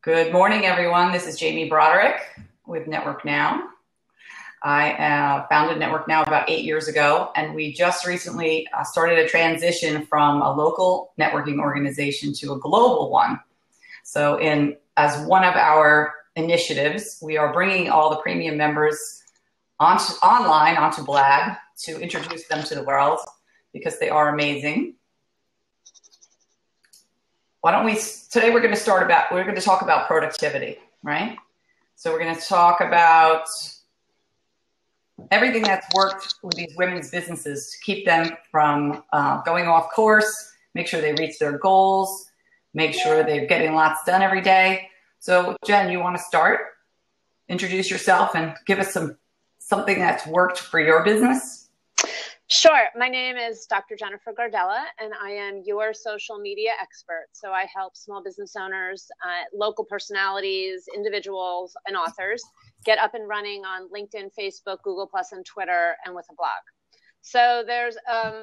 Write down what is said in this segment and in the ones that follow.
Good morning, everyone. This is Jamie Broderick with Network Now. I founded Network Now about 8 years ago, and we just recently started a transition from a local networking organization to a global one. So as one of our initiatives, we are bringing all the premium members online onto Blab to introduce them to the world because they are amazing. Today we're going to talk about productivity, right? So we're going to talk about everything that's worked with these women's businesses to keep them from going off course, make sure they reach their goals, make sure they're getting lots done every day. So Jen, you want to start? Introduce yourself and give us something that's worked for your business. Sure. My name is Dr. Jennifer Gardella, and I am your social media expert. So I help small business owners, local personalities, individuals, and authors get up and running on LinkedIn, Facebook, Google+, and Twitter, and with a blog. So there's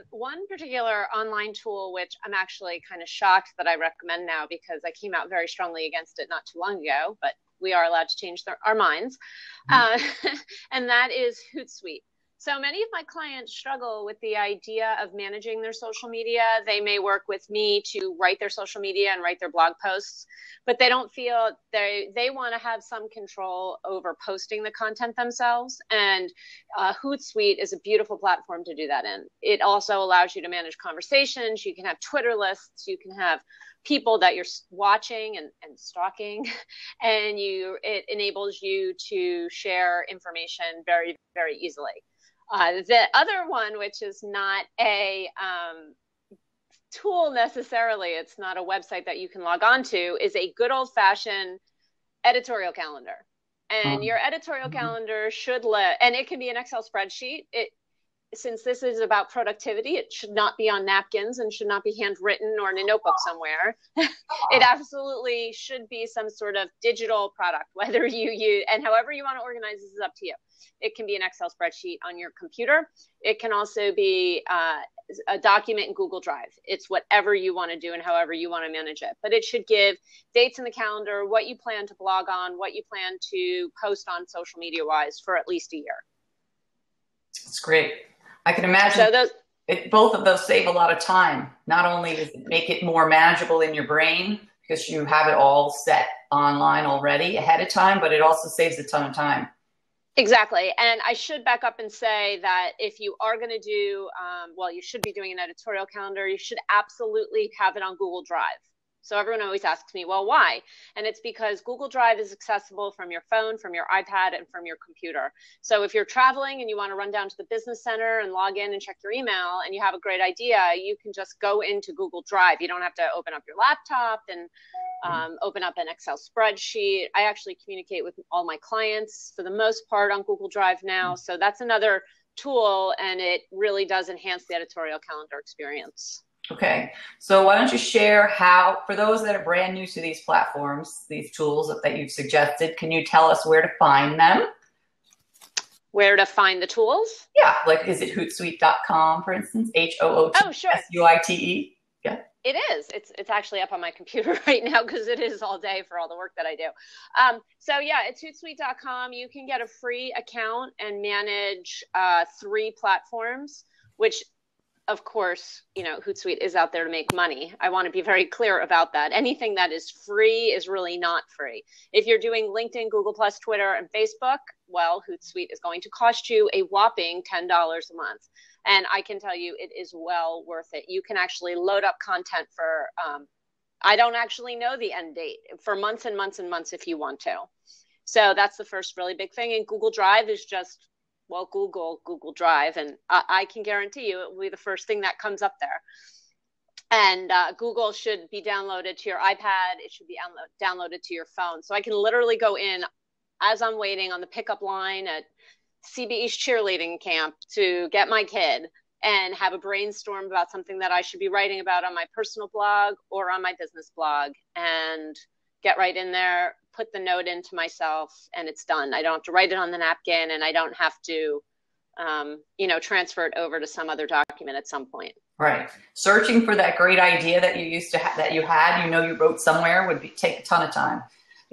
one particular online tool which I'm actually kind of shocked that I recommend now because I came out very strongly against it not too long ago, but we are allowed to change our minds. And that is Hootsuite. So many of my clients struggle with the idea of managing their social media. They may work with me to write their social media and write their blog posts, but they don't feel they want to have some control over posting the content themselves. And Hootsuite is a beautiful platform to do that in. It also allows you to manage conversations. You can have Twitter lists. You can have people that you're watching and stalking, and it enables you to share information very, very easily. The other one, which is not a tool necessarily, it's not a website that you can log on to, is a good old-fashioned editorial calendar. And your editorial calendar should and it can be an Excel spreadsheet. Since this is about productivity, it should not be on napkins and should not be handwritten or in a notebook somewhere. It absolutely should be some sort of digital product, whether you use, and however you want to organize this is up to you. It can be an Excel spreadsheet on your computer. It can also be a document in Google Drive. It's whatever you want to do and however you want to manage it. But it should give dates in the calendar, what you plan to blog on, what you plan to post on social media-wise for at least a year. That's great. I can imagine both of those save a lot of time. Not only does it make it more manageable in your brain because you have it all set online already ahead of time, but it also saves a ton of time. Exactly. And I should back up and say that if you are going to do, you should be doing an editorial calendar, you should absolutely have it on Google Drive. So everyone always asks me, well, why? And it's because Google Drive is accessible from your phone, from your iPad, and from your computer. So if you're traveling and you want to run down to the business center and log in and check your email and you have a great idea, you can just go into Google Drive. You don't have to open up your laptop and open up an Excel spreadsheet. I actually communicate with all my clients for the most part on Google Drive now. So that's another tool, and it really does enhance the editorial calendar experience. Okay, so why don't you share how, for those that are brand new to these platforms, these tools that you've suggested, can you tell us where to find them? Where to find the tools? Yeah, like is it Hootsuite.com, for instance? Hootsuite? Yeah. It is. It's actually up on my computer right now because it is all day for all the work that I do. So yeah, it's Hootsuite.com. You can get a free account and manage 3 platforms, which of course, Hootsuite is out there to make money. I want to be very clear about that. Anything that is free is really not free. If you're doing LinkedIn, Google+, Twitter, and Facebook, well, Hootsuite is going to cost you a whopping $10 a month. And I can tell you it is well worth it. You can actually load up content for, I don't actually know the end date, for months and months and months if you want to. So that's the first really big thing. And Google Drive is just, well, Google Drive, and I can guarantee you it will be the first thing that comes up there. And Google should be downloaded to your iPad. It should be downloaded to your phone. So I can literally go in as I'm waiting on the pickup line at CBE's cheerleading camp to get my kid and have a brainstorm about something that I should be writing about on my personal blog or on my business blog, and get right in there, put the note into myself, and it's done. I don't have to write it on the napkin, and I don't have to, transfer it over to some other document at some point. Right. Searching for that great idea that you used to that you wrote somewhere would take a ton of time.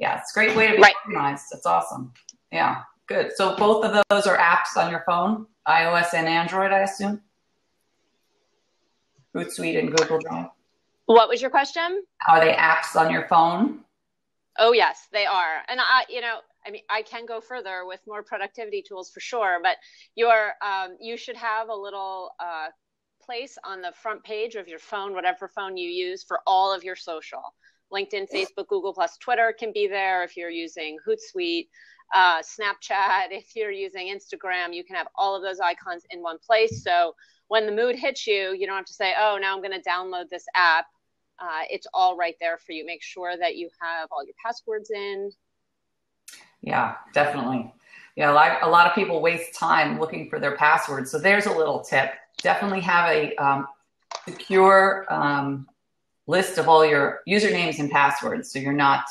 Yeah, it's a great way to be organized. That's awesome. Yeah, good. So both of those are apps on your phone, iOS and Android, I assume? Hootsuite and Google Drive. What was your question? Are they apps on your phone? Oh, yes, they are. And I can go further with more productivity tools for sure, but you should have a little place on the front page of your phone, whatever phone you use, for all of your social. LinkedIn, Facebook, Google+, Twitter can be there. If you're using Hootsuite, Snapchat, if you're using Instagram, you can have all of those icons in one place. So when the mood hits you, you don't have to say, oh, now I'm going to download this app. It's all right there for you. Make sure that you have all your passwords in. Yeah, definitely. Yeah, a lot of people waste time looking for their passwords. So there's a little tip. Definitely have a secure list of all your usernames and passwords, so you're not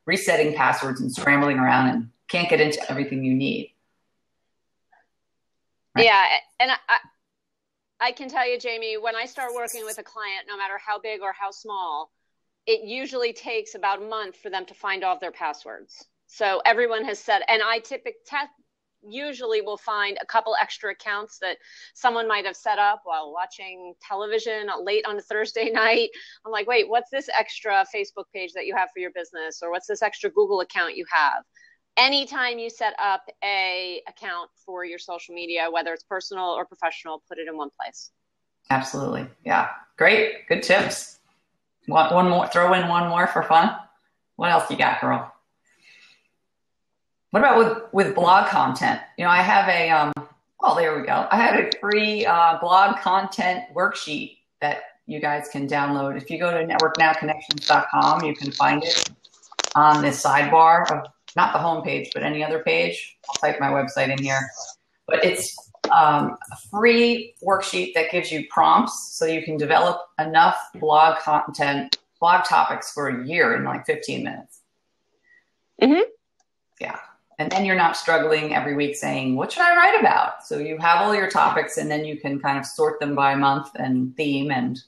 resetting passwords and scrambling around and can't get into everything you need. Right? Yeah, and I can tell you, Jamie, when I start working with a client, no matter how big or how small, it usually takes about a month for them to find all of their passwords. So everyone has said, and I usually will find a couple extra accounts that someone might have set up while watching television late on a Thursday night. I'm like, wait, what's this extra Facebook page that you have for your business? Or what's this extra Google account you have? Anytime you set up a account for your social media, whether it's personal or professional, put it in one place. Absolutely. Yeah. Great. Good tips. Want one more? Throw in one more for fun. What else you got, girl? What about with blog content? I have there we go. I have a free blog content worksheet that you guys can download. If you go to networknowconnections.com, you can find it on the sidebar of not the home page, but any other page. I'll type my website in here. But it's a free worksheet that gives you prompts so you can develop enough blog topics for a year in like 15 minutes. Mm-hmm. Yeah. And then you're not struggling every week saying, what should I write about? So you have all your topics and then you can kind of sort them by month and theme, and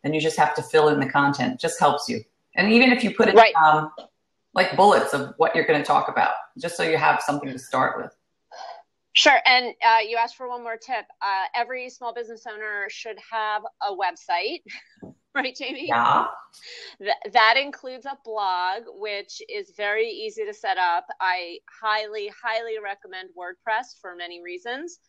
then you just have to fill in the content. It just helps you. And even if you put it like bullets of what you're going to talk about, just so you have something to start with. Sure. And you asked for one more tip. Every small business owner should have a website, right, Jamie? Yeah. That includes a blog, which is very easy to set up. I highly, highly recommend WordPress for many reasons.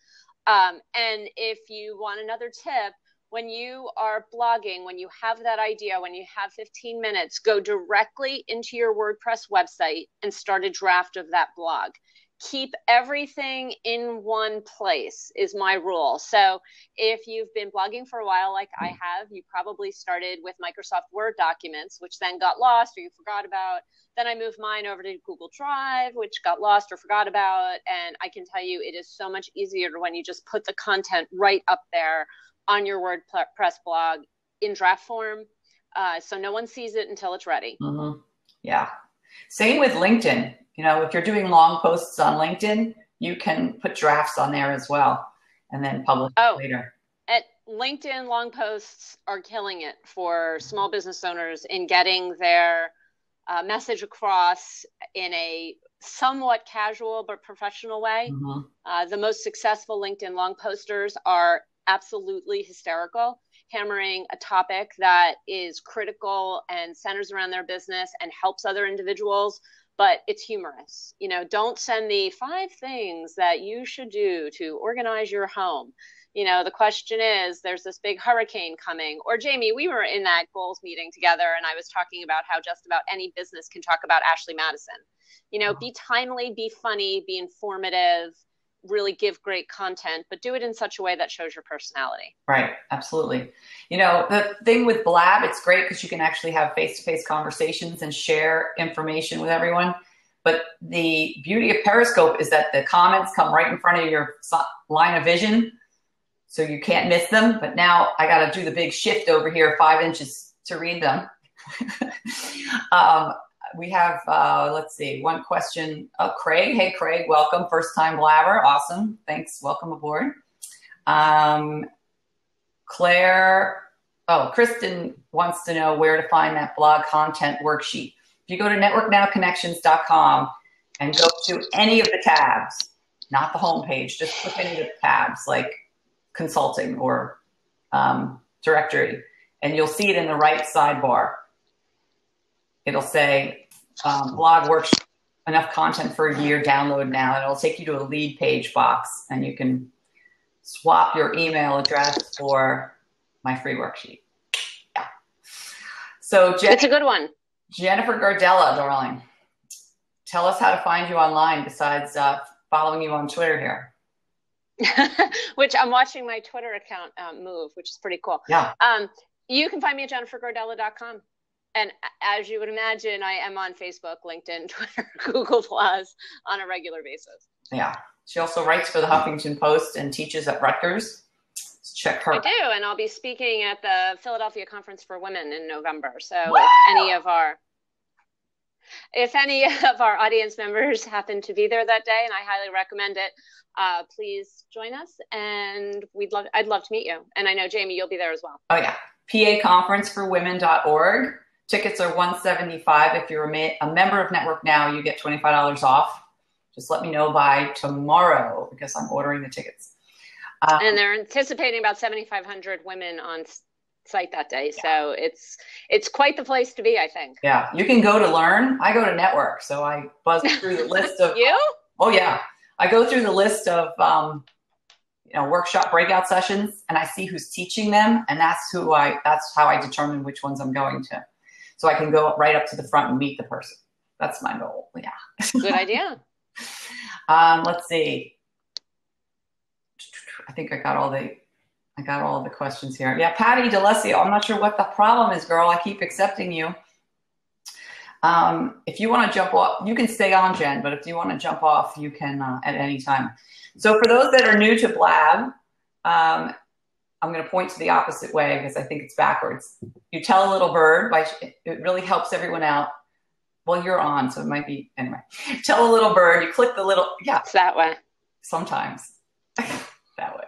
And if you want another tip, when you are blogging, when you have that idea, when you have 15 minutes, go directly into your WordPress website and start a draft of that blog. Keep everything in one place is my rule. So if you've been blogging for a while, like I have, you probably started with Microsoft Word documents, which then got lost or you forgot about. Then I moved mine over to Google Drive, which got lost or forgot about. And I can tell you it is so much easier when you just put the content right up there on your WordPress blog in draft form. So no one sees it until it's ready. Mm-hmm. Yeah. Same with LinkedIn. If you're doing long posts on LinkedIn, you can put drafts on there as well and then publish it later. At LinkedIn, long posts are killing it for small business owners in getting their message across in a somewhat casual but professional way. Mm-hmm. The most successful LinkedIn long posters are absolutely hysterical, hammering a topic that is critical and centers around their business and helps other individuals, but it's humorous. Don't send the 5 things that you should do to organize your home. The question is, there's this big hurricane coming. Or Jamie, we were in that goals meeting together and I was talking about how just about any business can talk about Ashley Madison. Be timely, be funny, be informative, really give great content, but do it in such a way that shows your personality. Right. Absolutely. The thing with Blab, it's great because you can actually have face-to-face conversations and share information with everyone. But the beauty of Periscope is that the comments come right in front of your line of vision, so you can't miss them. But now I got to do the big shift over here 5 inches to read them. We have, let's see, one question. Oh, Craig. Hey, Craig, welcome. First time blabber. Awesome. Thanks. Welcome aboard. Claire. Oh, Kristen wants to know where to find that blog content worksheet. If you go to networknowconnections.com and go to any of the tabs, not the home page, just click any of the tabs like consulting or directory, and you'll see it in the right sidebar. It'll say blog workshop, enough content for a year, download now. And it'll take you to a lead page box, and you can swap your email address for my free worksheet. Yeah. So it's a good one. Jennifer Gardella, darling, tell us how to find you online besides following you on Twitter here. Which I'm watching my Twitter account move, which is pretty cool. Yeah. You can find me at jennifergardella.com. And as you would imagine, I am on Facebook, LinkedIn, Twitter, Google Plus on a regular basis. Yeah. She also writes for the Huffington Post and teaches at Rutgers. Let's check her. I do, and I'll be speaking at the Philadelphia Conference for Women in November. So Woo! if any of our audience members happen to be there that day, and I highly recommend it, please join us, and I'd love to meet you. And I know, Jamie, you'll be there as well. Oh, yeah. paconferenceforwomen.org. Tickets are $175. If you're a member of Network Now, you get $25 off. Just let me know by tomorrow because I'm ordering the tickets. And they're anticipating about 7,500 women on site that day. Yeah. So it's quite the place to be, I think. Yeah. You can go to learn. I go to network. So I buzz through the list of... You? Oh, yeah. I go through the list of workshop breakout sessions, and I see who's teaching them. And that's how I determine which ones I'm going to. So I can go right up to the front and meet the person. That's my goal. Yeah. Good idea. Let's see. I think I got all the questions here. Yeah, Patty DeLessio. I'm not sure what the problem is, girl. I keep accepting you. If you want to jump off, you can stay on, Jen. But if you want to jump off, you can at any time. So for those that are new to Blab, I'm going to point to the opposite way because I think it's backwards. You tell a little bird. It really helps everyone out. Well, you're on, so it might be, anyway. Tell a little bird, you click the little, yeah. It's that way. Sometimes. That way.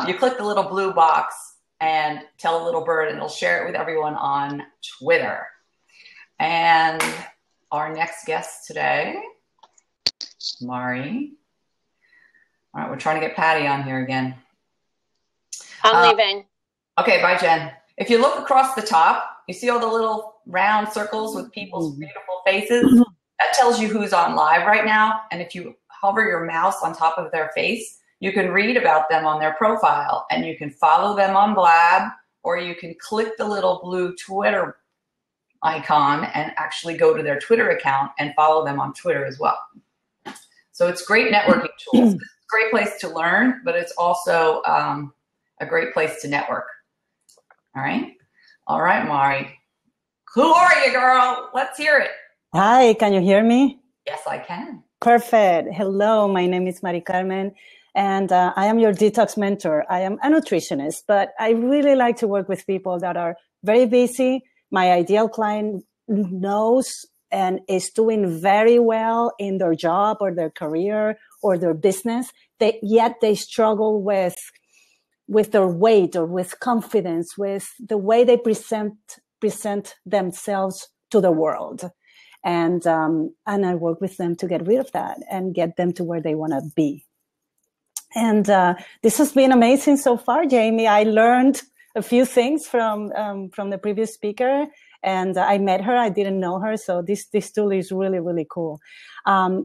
You click the little blue box and tell a little bird, and it'll share it with everyone on Twitter. And our next guest today, Mari. All right, we're trying to get Patty on here again. I'm leaving. Okay, bye, Jen. If you look across the top, you see all the little round circles with people's beautiful faces? That tells you who's on live right now. And if you hover your mouse on top of their face, you can read about them on their profile, and you can follow them on Blab, or you can click the little blue Twitter icon and actually go to their Twitter account and follow them on Twitter as well. So it's great networking tools. It's a great place to learn, but it's also a great place to network. All right. All right, Mari. Who are you, girl? Let's hear it. Hi, can you hear me? Yes, I can. Perfect. Hello, my name is Mari Carmen, and I am your detox mentor. I am a nutritionist, but I really like to work with people that are very busy. My ideal client knows and is doing very well in their job or their career or their business, yet they struggle with their weight or with confidence, with the way they present themselves to the world. And I work with them to get rid of that and get them to where they want to be. And this has been amazing so far, Jamie. I learned a few things from the previous speaker, and I met her. I didn't know her, so this tool is really, really cool.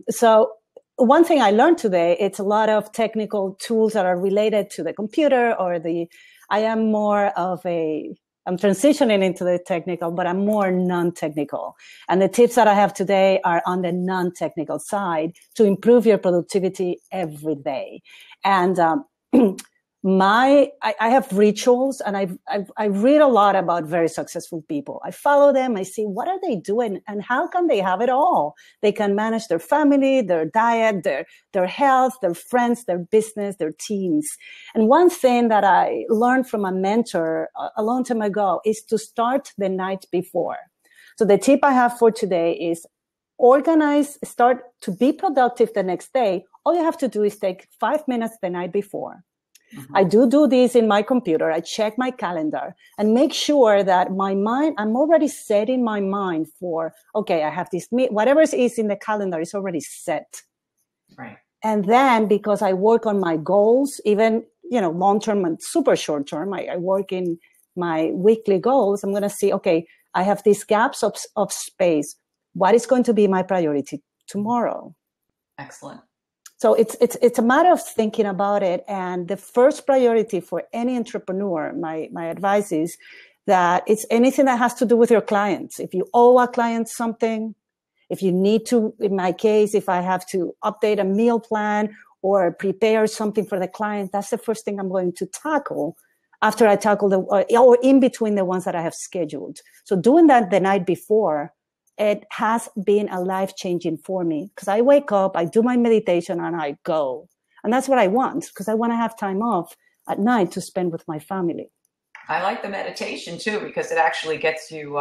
So one thing I learned today, it's a lot of technical tools that are related to the computer I'm transitioning into the technical, but I'm more non-technical. And the tips that I have today are on the non-technical side to improve your productivity every day. And I have rituals, and I read a lot about very successful people. I follow them. I see what are they doing and how can they have it all? They can manage their family, their diet, their health, their friends, their business, their teams. And one thing that I learned from a mentor a long time ago is to start the night before. So the tip I have for today is start to be productive the next day. All you have to do is take 5 minutes the night before. I do this in my computer. I check my calendar and make sure that my mind, I'm already setting my mind for, okay, I have this, whatever is in the calendar is already set. Right. And then because I work on my goals, even, long-term and super short-term, I work in my weekly goals. I'm going to see, okay, I have these gaps of space. What is going to be my priority tomorrow? Excellent. So it's a matter of thinking about it. And the first priority for any entrepreneur, my advice is that it's anything that has to do with your clients. If you owe a client something, if you need to, in my case, if I have to update a meal plan or prepare something for the client, that's the first thing I'm going to tackle after I tackle or in between the ones that I have scheduled. So doing that the night before, it has been a life-changing for me because I wake up, I do my meditation, and I go. And that's what I want because I want to have time off at night to spend with my family. I like the meditation too because it actually gets you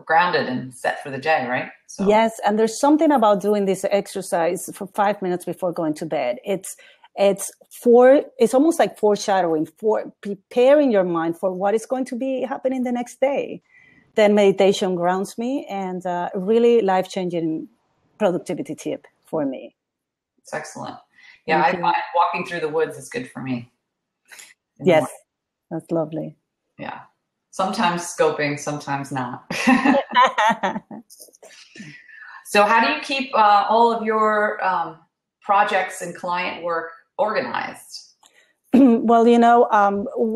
grounded and set for the day, right? So. Yes, and there's something about doing this exercise for 5 minutes before going to bed. It's almost like foreshadowing, for preparing your mind for what is going to be happening the next day. Then meditation grounds me, and really life-changing productivity tip for me. It's excellent. Yeah, I find walking through the woods is good for me. Yes, that's lovely. Yeah. Sometimes scoping, sometimes not. So how do you keep all of your projects and client work organized? Well,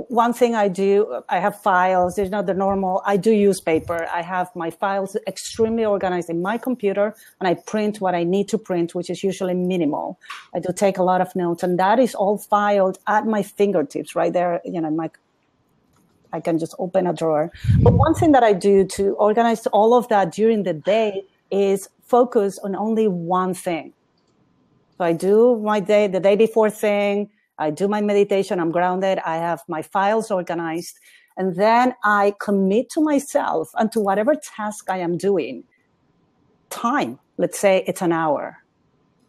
one thing I do, I have files, there's not the normal, I do use paper. I have my files extremely organized in my computer and I print what I need to print, which is usually minimal. I do take a lot of notes and that is all filed at my fingertips right there, I can just open a drawer. But one thing that I do to organize all of that during the day is focus on only one thing. So I do the day before thing, I do my meditation, I'm grounded, I have my files organized, and then I commit to myself and to whatever task I am doing. Time, let's say it's an hour.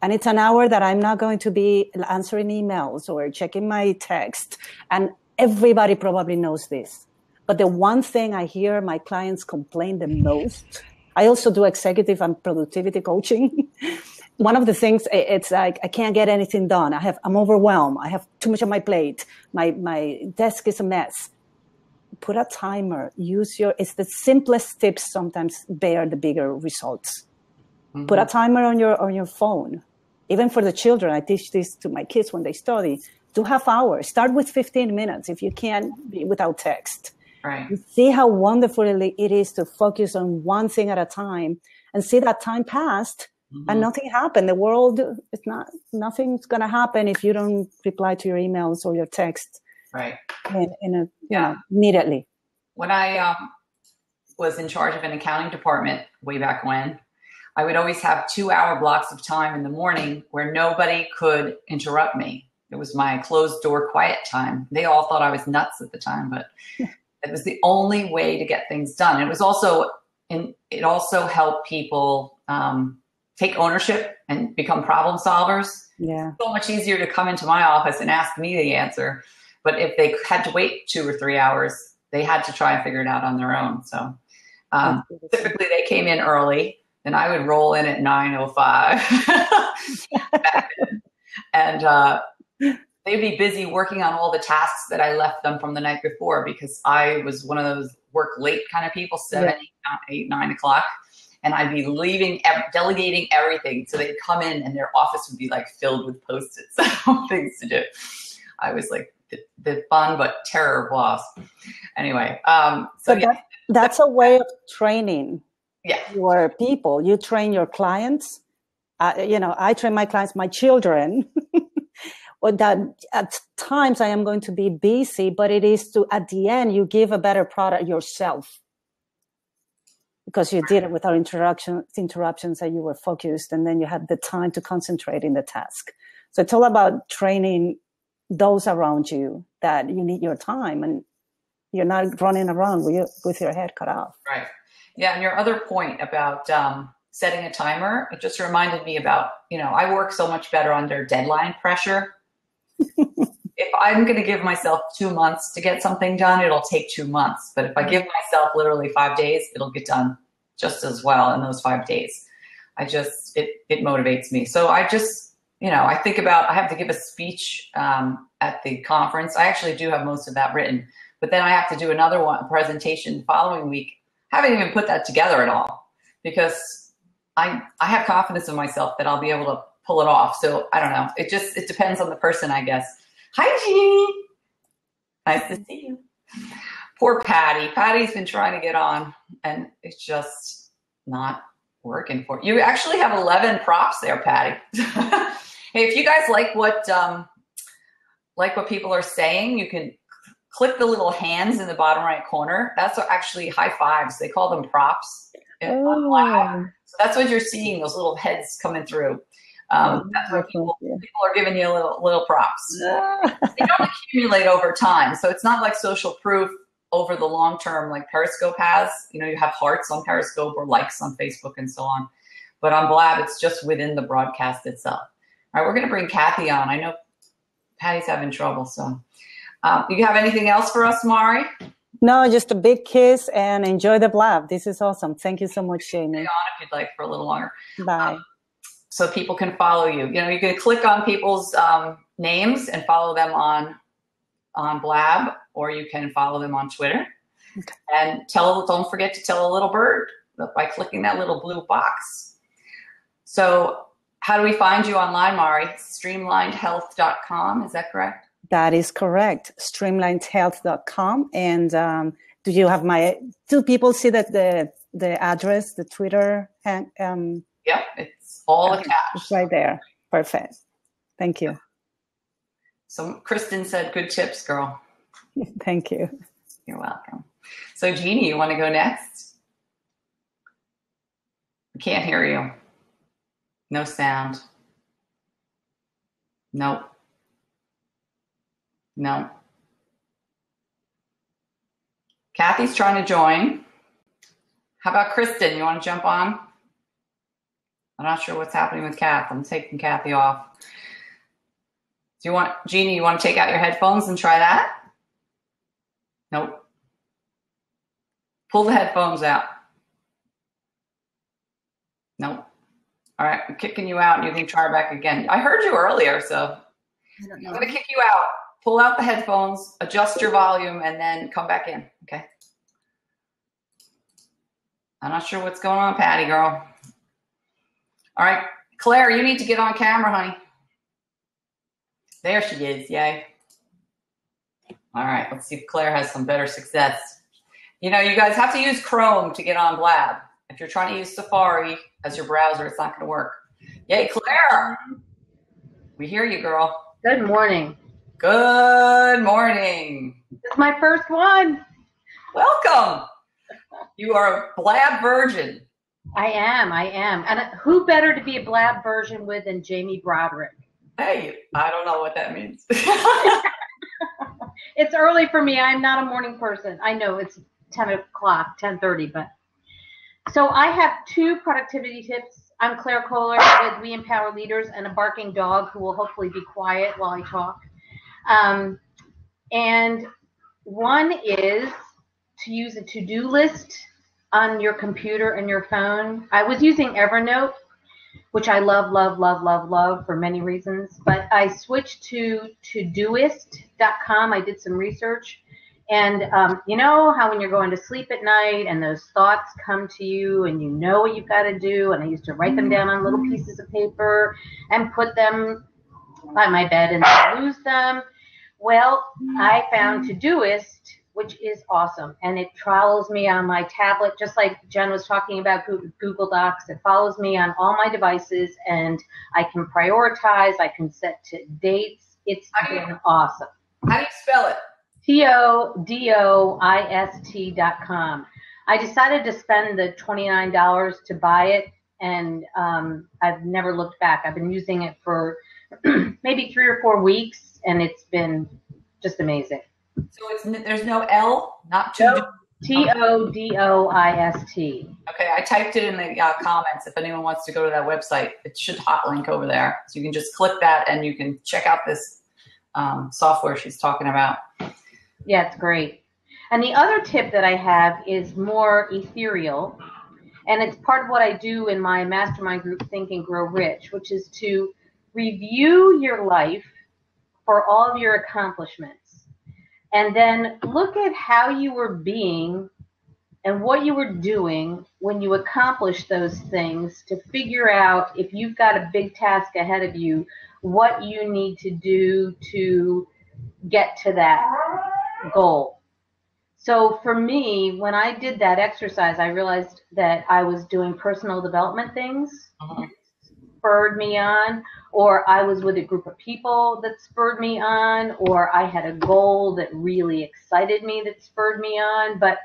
And it's an hour that I'm not going to be answering emails or checking my text. And everybody probably knows this. But the one thing I hear my clients complain the most, I also do executive and productivity coaching. One of the things, it's like, I can't get anything done. I'm overwhelmed. I have too much on my plate. My desk is a mess. Put a timer. It's the simplest tips sometimes bear the bigger results. Mm-hmm. Put a timer on your phone. Even for the children, I teach this to my kids when they study. Do half hours. Start with 15 minutes if you can be without text. Right. You see how wonderful it is to focus on one thing at a time and see that time passed. Mm-hmm. And nothing happened. The world is nothing's going to happen if you don't reply to your emails or your text. Right. Immediately. When I was in charge of an accounting department way back when, I would always have 2-hour blocks of time in the morning where nobody could interrupt me. It was my closed door quiet time. They all thought I was nuts at the time, but it was the only way to get things done. It also helped people take ownership and become problem solvers. Yeah. It's so much easier to come into my office and ask me the answer. But if they had to wait 2 or 3 hours, they had to try and figure it out on their own. So typically they came in early and I would roll in at 9:05 and they'd be busy working on all the tasks that I left them from the night before because I was one of those work late kind of people, 7, 8, 9 o'clock. And I'd be delegating everything. So they'd come in and their office would be like filled with Post-its, things to do. I was like the fun but terror boss. Anyway, that's a way of training Yeah. your people. You train your clients. I train my clients, my children. Or that at times I am going to be busy, but it is to, at the end, you give a better product yourself because you did it without interruptions and you were focused and then you had the time to concentrate in the task. So it's all about training those around you that you need your time and you're not running around with your head cut off. Right. Yeah. And your other point about setting a timer, it just reminded me about, I work so much better under deadline pressure. If I'm going to give myself 2 months to get something done, it'll take 2 months. But if I give myself literally 5 days, it'll get done just as well in those 5 days. It motivates me. So I just, I think about, I have to give a speech at the conference. I actually do have most of that written, but then I have to do another one, a presentation the following week. I haven't even put that together at all because I have confidence in myself that I'll be able to pull it off. So I don't know. It depends on the person, I guess. Hi, Jeannie. Nice to see you. Poor Patty. Patty's been trying to get on, and it's just not working for you. You actually have 11 props there, Patty. Hey, if you guys like what people are saying, you can click the little hands in the bottom right corner. That's actually high fives. They call them props. So that's what you're seeing, those little heads coming through. That's what people are giving you little props. They don't accumulate over time. So it's not like social proof over the long term like Periscope has. You have hearts on Periscope or likes on Facebook and so on. But on Blab, it's just within the broadcast itself. All right, we're going to bring Kathy on. I know Patty's having trouble. So you have anything else for us, Mari? No, just a big kiss and enjoy the Blab. This is awesome. Thank you so much, Jamie. Stay on if you'd like for a little longer. Bye. So people can follow you. You can click on people's names and follow them on Blab, or you can follow them on Twitter. Okay. And don't forget to tell a little bird by clicking that little blue box. So how do we find you online, Mari? Streamlinedhealth.com, is that correct? That is correct. Streamlinedhealth.com. And do you have do people see that the address, the Twitter? Yep, it's all attached. It's right there. Perfect. Thank you. So Kristen said, good tips, girl. Thank you. You're welcome. So Jeannie, you want to go next? I can't hear you. No sound. Nope. No. Kathy's trying to join. How about Kristen? You want to jump on? I'm not sure what's happening with Kath. I'm taking Kathy off. Jeannie, you want to take out your headphones and try that? Nope. Pull the headphones out. Nope. All right, I'm kicking you out and you can try back again. I heard you earlier, so I'm going to kick you out. Pull out the headphones, adjust your volume, and then come back in, okay? I'm not sure what's going on, Patty girl. All right, Claire, you need to get on camera, honey. There she is, yay. All right, let's see if Claire has some better success. You guys have to use Chrome to get on Blab. If you're trying to use Safari as your browser, it's not going to work. Yay, Claire. We hear you, girl. Good morning. Good morning. It's my first one. Welcome. You are a Blab virgin. I am. And who better to be a Blab version with than Jamie Broderick? Hey, I don't know what that means. It's early for me. I'm not a morning person. I know it's 10 o'clock, 10:30, but so I have 2 productivity tips. I'm Claire Kohler with We Empower Leaders and a barking dog who will hopefully be quiet while I talk. And one is to use a to-do list on your computer and your phone. I was using Evernote, which I love for many reasons, but I switched to Todoist.com. I did some research, and you know how when you're going to sleep at night and those thoughts come to you and you know what you've got to do, and I used to write them down on little pieces of paper and put them by my bed and then lose them. Well, I found Todoist, which is awesome, and it follows me on my tablet, just like Jen was talking about Google Docs. It follows me on all my devices, and I can prioritize. I can set to dates. It's been awesome. How do you spell it? Todoist.com. I decided to spend the $29 to buy it, and I've never looked back. I've been using it for maybe 3 or 4 weeks, and it's been just amazing. So there's no L, not to Todoist. Okay, I typed it in the comments. If anyone wants to go to that website, it should hot link over there. So you can just click that and you can check out this software she's talking about. Yeah, it's great. And the other tip that I have is more ethereal, and it's part of what I do in my mastermind group, Think and Grow Rich, which is to review your life for all of your accomplishments, and then look at how you were being and what you were doing when you accomplished those things, to figure out, if you've got a big task ahead of you, what you need to do to get to that goal. So for me, when I did that exercise, I realized that I was doing personal development things that spurred me on, or I was with a group of people that spurred me on, or I had a goal that really excited me that spurred me on. But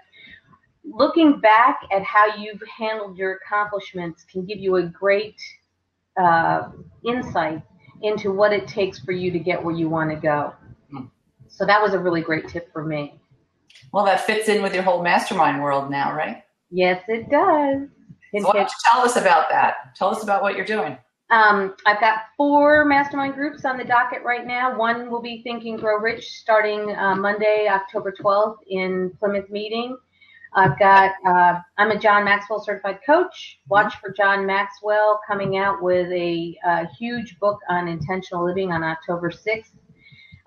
looking back at how you've handled your accomplishments can give you a great insight into what it takes for you to get where you want to go. So that was a really great tip for me. Well, that fits in with your whole mastermind world now, right? Yes, it does. So why don't you tell us about that? Tell us about what you're doing. I've got 4 mastermind groups on the docket right now. One will be Think and Grow Rich, starting Monday, October 12th in Plymouth Meeting. I've got, I'm a John Maxwell certified coach. Watch for John Maxwell coming out with a huge book on intentional living on October 6th.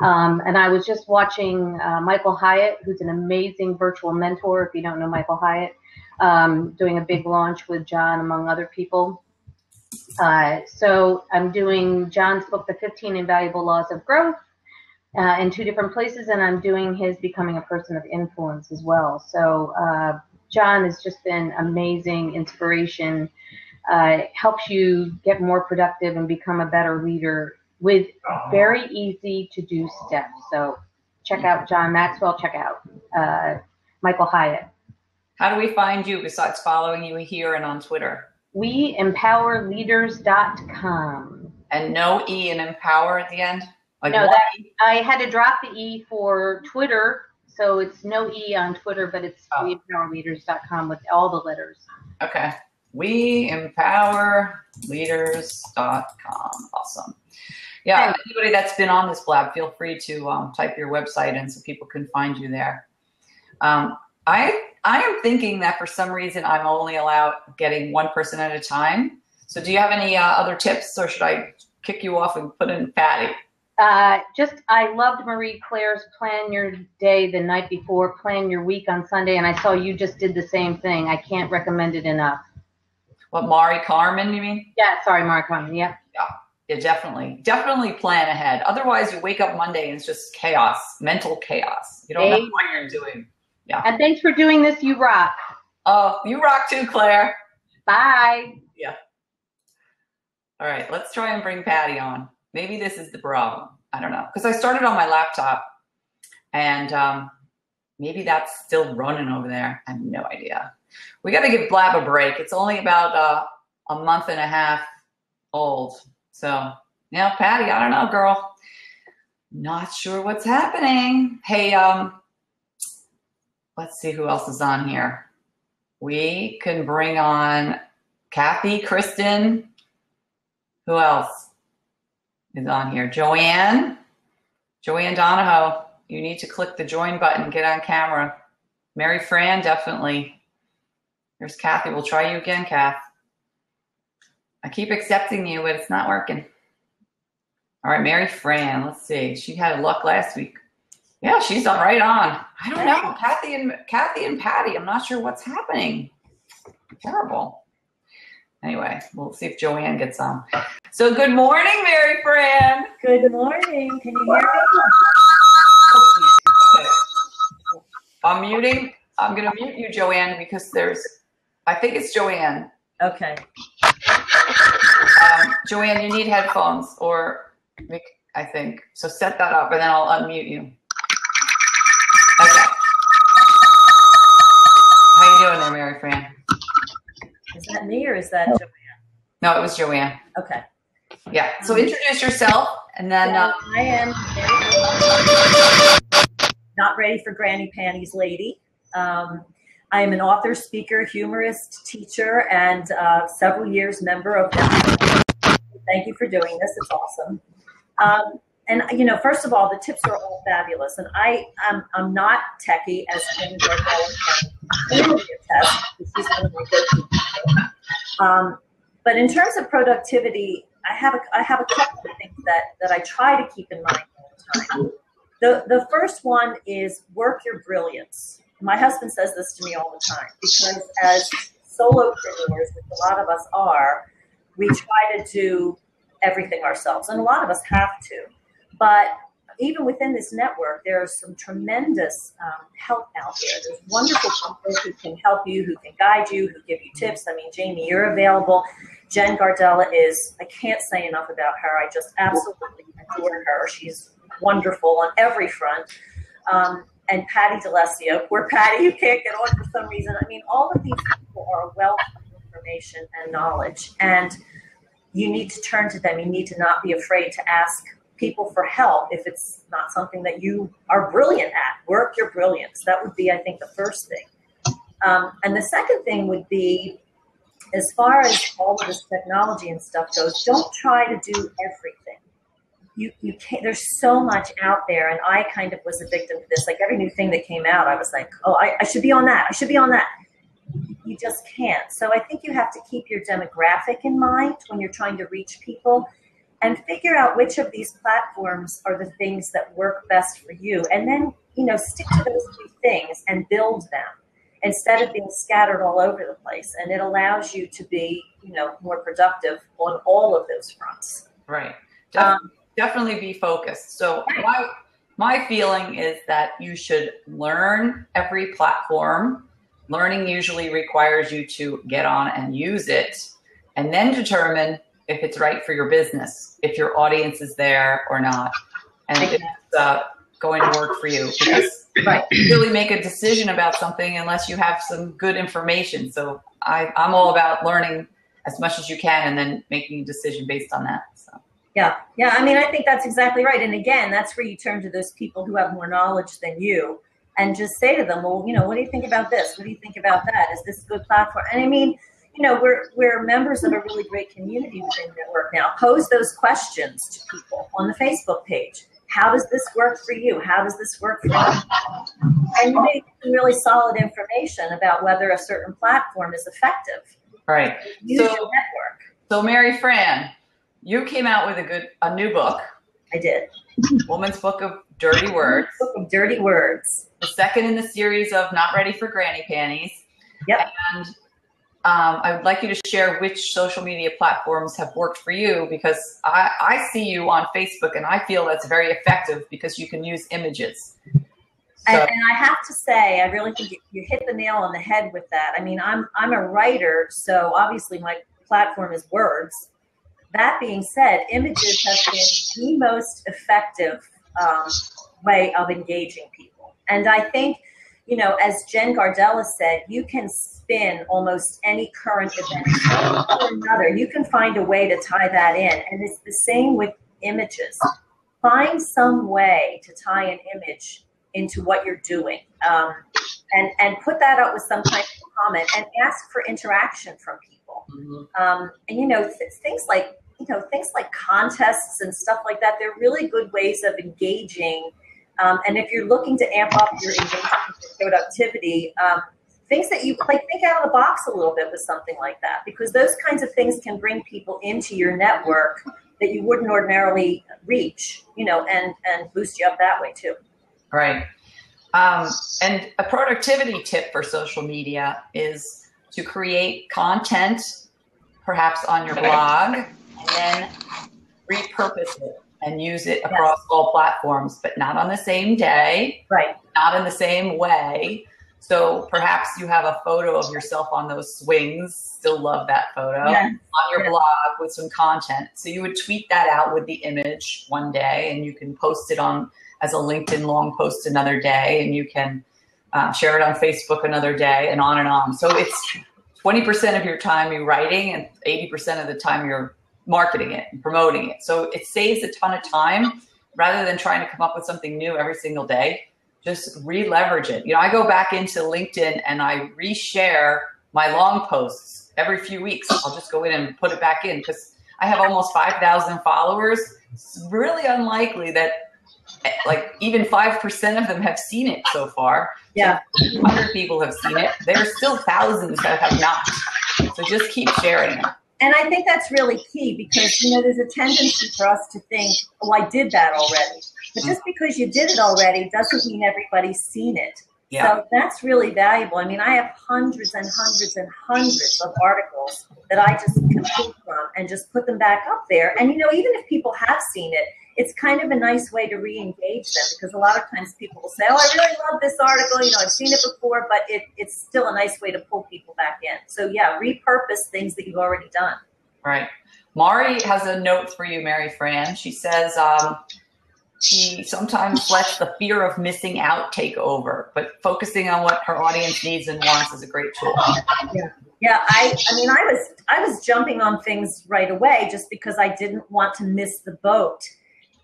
And I was just watching Michael Hyatt, who's an amazing virtual mentor, if you don't know Michael Hyatt, doing a big launch with John, among other people. So I'm doing John's book, The 15 Invaluable Laws of Growth, in 2 different places, and I'm doing his Becoming a Person of Influence as well. So John has just been amazing inspiration, helps you get more productive and become a better leader with very easy to do steps. So check out John Maxwell, check out Michael Hyatt. How do we find you besides following you here and on Twitter? WeEmpowerLeaders.com. And no E in empower at the end? Like no, I had to drop the E for Twitter, so it's no E on Twitter, but it's WeEmpowerLeaders.com with all the letters. Okay. WeEmpowerLeaders.com. Awesome. Yeah, anybody that's been on this Blab, feel free to type your website in so people can find you there. I am thinking that for some reason I'm only allowed getting 1 person at a time. So do you have any other tips, or should I kick you off and put in Patty? I loved Marie Claire's plan your day the night before, plan your week on Sunday, and I saw you just did the same thing. I can't recommend it enough. What, Mari Carmen, you mean? Yeah, sorry, Mari Carmen, yeah. Yeah, definitely. Definitely plan ahead. Otherwise, you wake up Monday and it's just chaos, mental chaos. You don't know what you're doing. Yeah. And thanks for doing this. You rock. Oh, you rock too, Claire. Bye. Yeah. All right, let's try and bring Patty on. Maybe this is the problem. I don't know. Because I started on my laptop, and maybe that's still running over there. I have no idea. We got to give Blab a break. It's only about a month and a half old. So, yeah, Patty, I don't know, girl. Not sure what's happening. Hey, let's see who else is on here. We can bring on Kathy, Kristen. Who else is on here? Joanne Donahoe. You need to click the join button, get on camera. Mary Fran, definitely. There's Kathy. We'll try you again, Kath. I keep accepting you, but it's not working. All right, Mary Fran, let's see. She had luck last week. Yeah, she's right on. I don't know. Kathy and Patty, I'm not sure what's happening. Terrible. Anyway, we'll see if Joanne gets on. So good morning, Mary Fran. Good morning. Can you hear me? Okay. I'm muting. I'm going to mute you, Joanne, because I think it's Joanne. Okay. Joanne, you need headphones, or I think. So set that up, and then I'll unmute you. Okay. How you doing there, Mary Fran? Is that me or is that Joanne? No, it was Joanne. Okay. Yeah. So introduce yourself, and then. I am not ready for Granny Panties Lady. I am an author, speaker, humorist, teacher, and several years member of. Thank you for doing this. It's awesome. And first of all, the tips are all fabulous, and I'm not techie, as Jen can clearly attest, because she's one of my go-to people. But in terms of productivity, I have a couple of things that I try to keep in mind all the time. The first one is work your brilliance. My husband says this to me all the time, because as solopreneurs, which a lot of us are, we try to do everything ourselves, and a lot of us have to. But even within this network, there's some tremendous help out there. There's wonderful people who can help you, who can guide you, who give you tips. I mean, Jamie, you're available. Jen Gardella is, I can't say enough about her. I just absolutely adore her. She's wonderful on every front. And Patty D'Alessio, poor Patty, who can't get on for some reason. I mean, all of these people are a wealth of information and knowledge, and you need to turn to them. You need to not be afraid to ask people for help if it's not something that you are brilliant at. Work your brilliance. That would be, I think, the first thing. And the second thing would be, as far as all of this technology and stuff goes, don't try to do everything. You can't. There's so much out there, and I kind of was a victim to this. Like every new thing that came out, I was like, oh, I should be on that. I should be on that. You just can't. So I think you have to keep your demographic in mind when you're trying to reach people, and figure out which of these platforms are the things that work best for you. And then, stick to those two things and build them instead of being scattered all over the place. And it allows you to be, more productive on all of those fronts. Right. Definitely be focused. So my feeling is that you should learn every platform. Learning usually requires you to get on and use it, and then determine if it's right for your business, if your audience is there or not, and if it's going to work for you. Because you really make a decision about something unless you have some good information. So I'm all about learning as much as you can and then making a decision based on that. So. Yeah. I mean, I think that's exactly right. And again, that's where you turn to those people who have more knowledge than you and just say to them, well, what do you think about this? What do you think about that? Is this a good platform? And I mean, we're members of a really great community within Network Now. Pose those questions to people on the Facebook page. How does this work for you? How does this work for you? And you may get some really solid information about whether a certain platform is effective. Right. Use your network. So Mary Fran, you came out with a new book. I did. Woman's Book of Dirty Words. Book of Dirty Words. The second in the series of Not Ready for Granny Panties. Yep. And I would like you to share which social media platforms have worked for you, because I see you on Facebook and I feel that's very effective because you can use images. So. And I have to say, I really think you hit the nail on the head with that. I mean, I'm a writer, so obviously my platform is words. That being said, images have been the most effective way of engaging people. And I think, as Jen Gardella said, you can spin almost any current event or another. You can find a way to tie that in. And it's the same with images. Find some way to tie an image into what you're doing, and put that out with some kind of comment and ask for interaction from people. Mm-hmm. And things like contests and stuff like that, they're really good ways of engaging. And if you're looking to amp up your engagement and productivity, things that you think out of the box a little bit with something like that, because those kinds of things can bring people into your network that you wouldn't ordinarily reach, and boost you up that way too. Right. And a productivity tip for social media is to create content, perhaps on your blog, and then repurpose it and use it across all platforms, but not on the same day, right? Not in the same way. So perhaps you have a photo of yourself on those swings, still love that photo, on your blog with some content. So you would tweet that out with the image one day, and you can post it on as a LinkedIn long post another day, and you can share it on Facebook another day, and on and on. So it's 20% of your time you're writing and 80% of the time you're marketing it and promoting it. So it saves a ton of time rather than trying to come up with something new every single day. Just re-leverage it. I go back into LinkedIn and I reshare my long posts every few weeks. I'll just go in and put it back in because I have almost 5,000 followers. It's really unlikely that like even 5% of them have seen it so far. Yeah. So 100 people have seen it. There are still thousands that have not. So just keep sharing it. And I think that's really key because, there's a tendency for us to think, oh, I did that already. But just because you did it already doesn't mean everybody's seen it. Yeah. So that's really valuable. I mean, I have hundreds and hundreds and hundreds of articles that I just can pull from and just put them back up there. And, even if people have seen it, it's kind of a nice way to re-engage them because a lot of times people will say, oh, I really love this article. I've seen it before, but it's still a nice way to pull people back in. So, yeah, repurpose things that you've already done. Right. Mari has a note for you, Mary Fran. She says she sometimes lets the fear of missing out take over, but focusing on what her audience needs and wants is a great tool. Yeah. I was jumping on things right away just because I didn't want to miss the boat.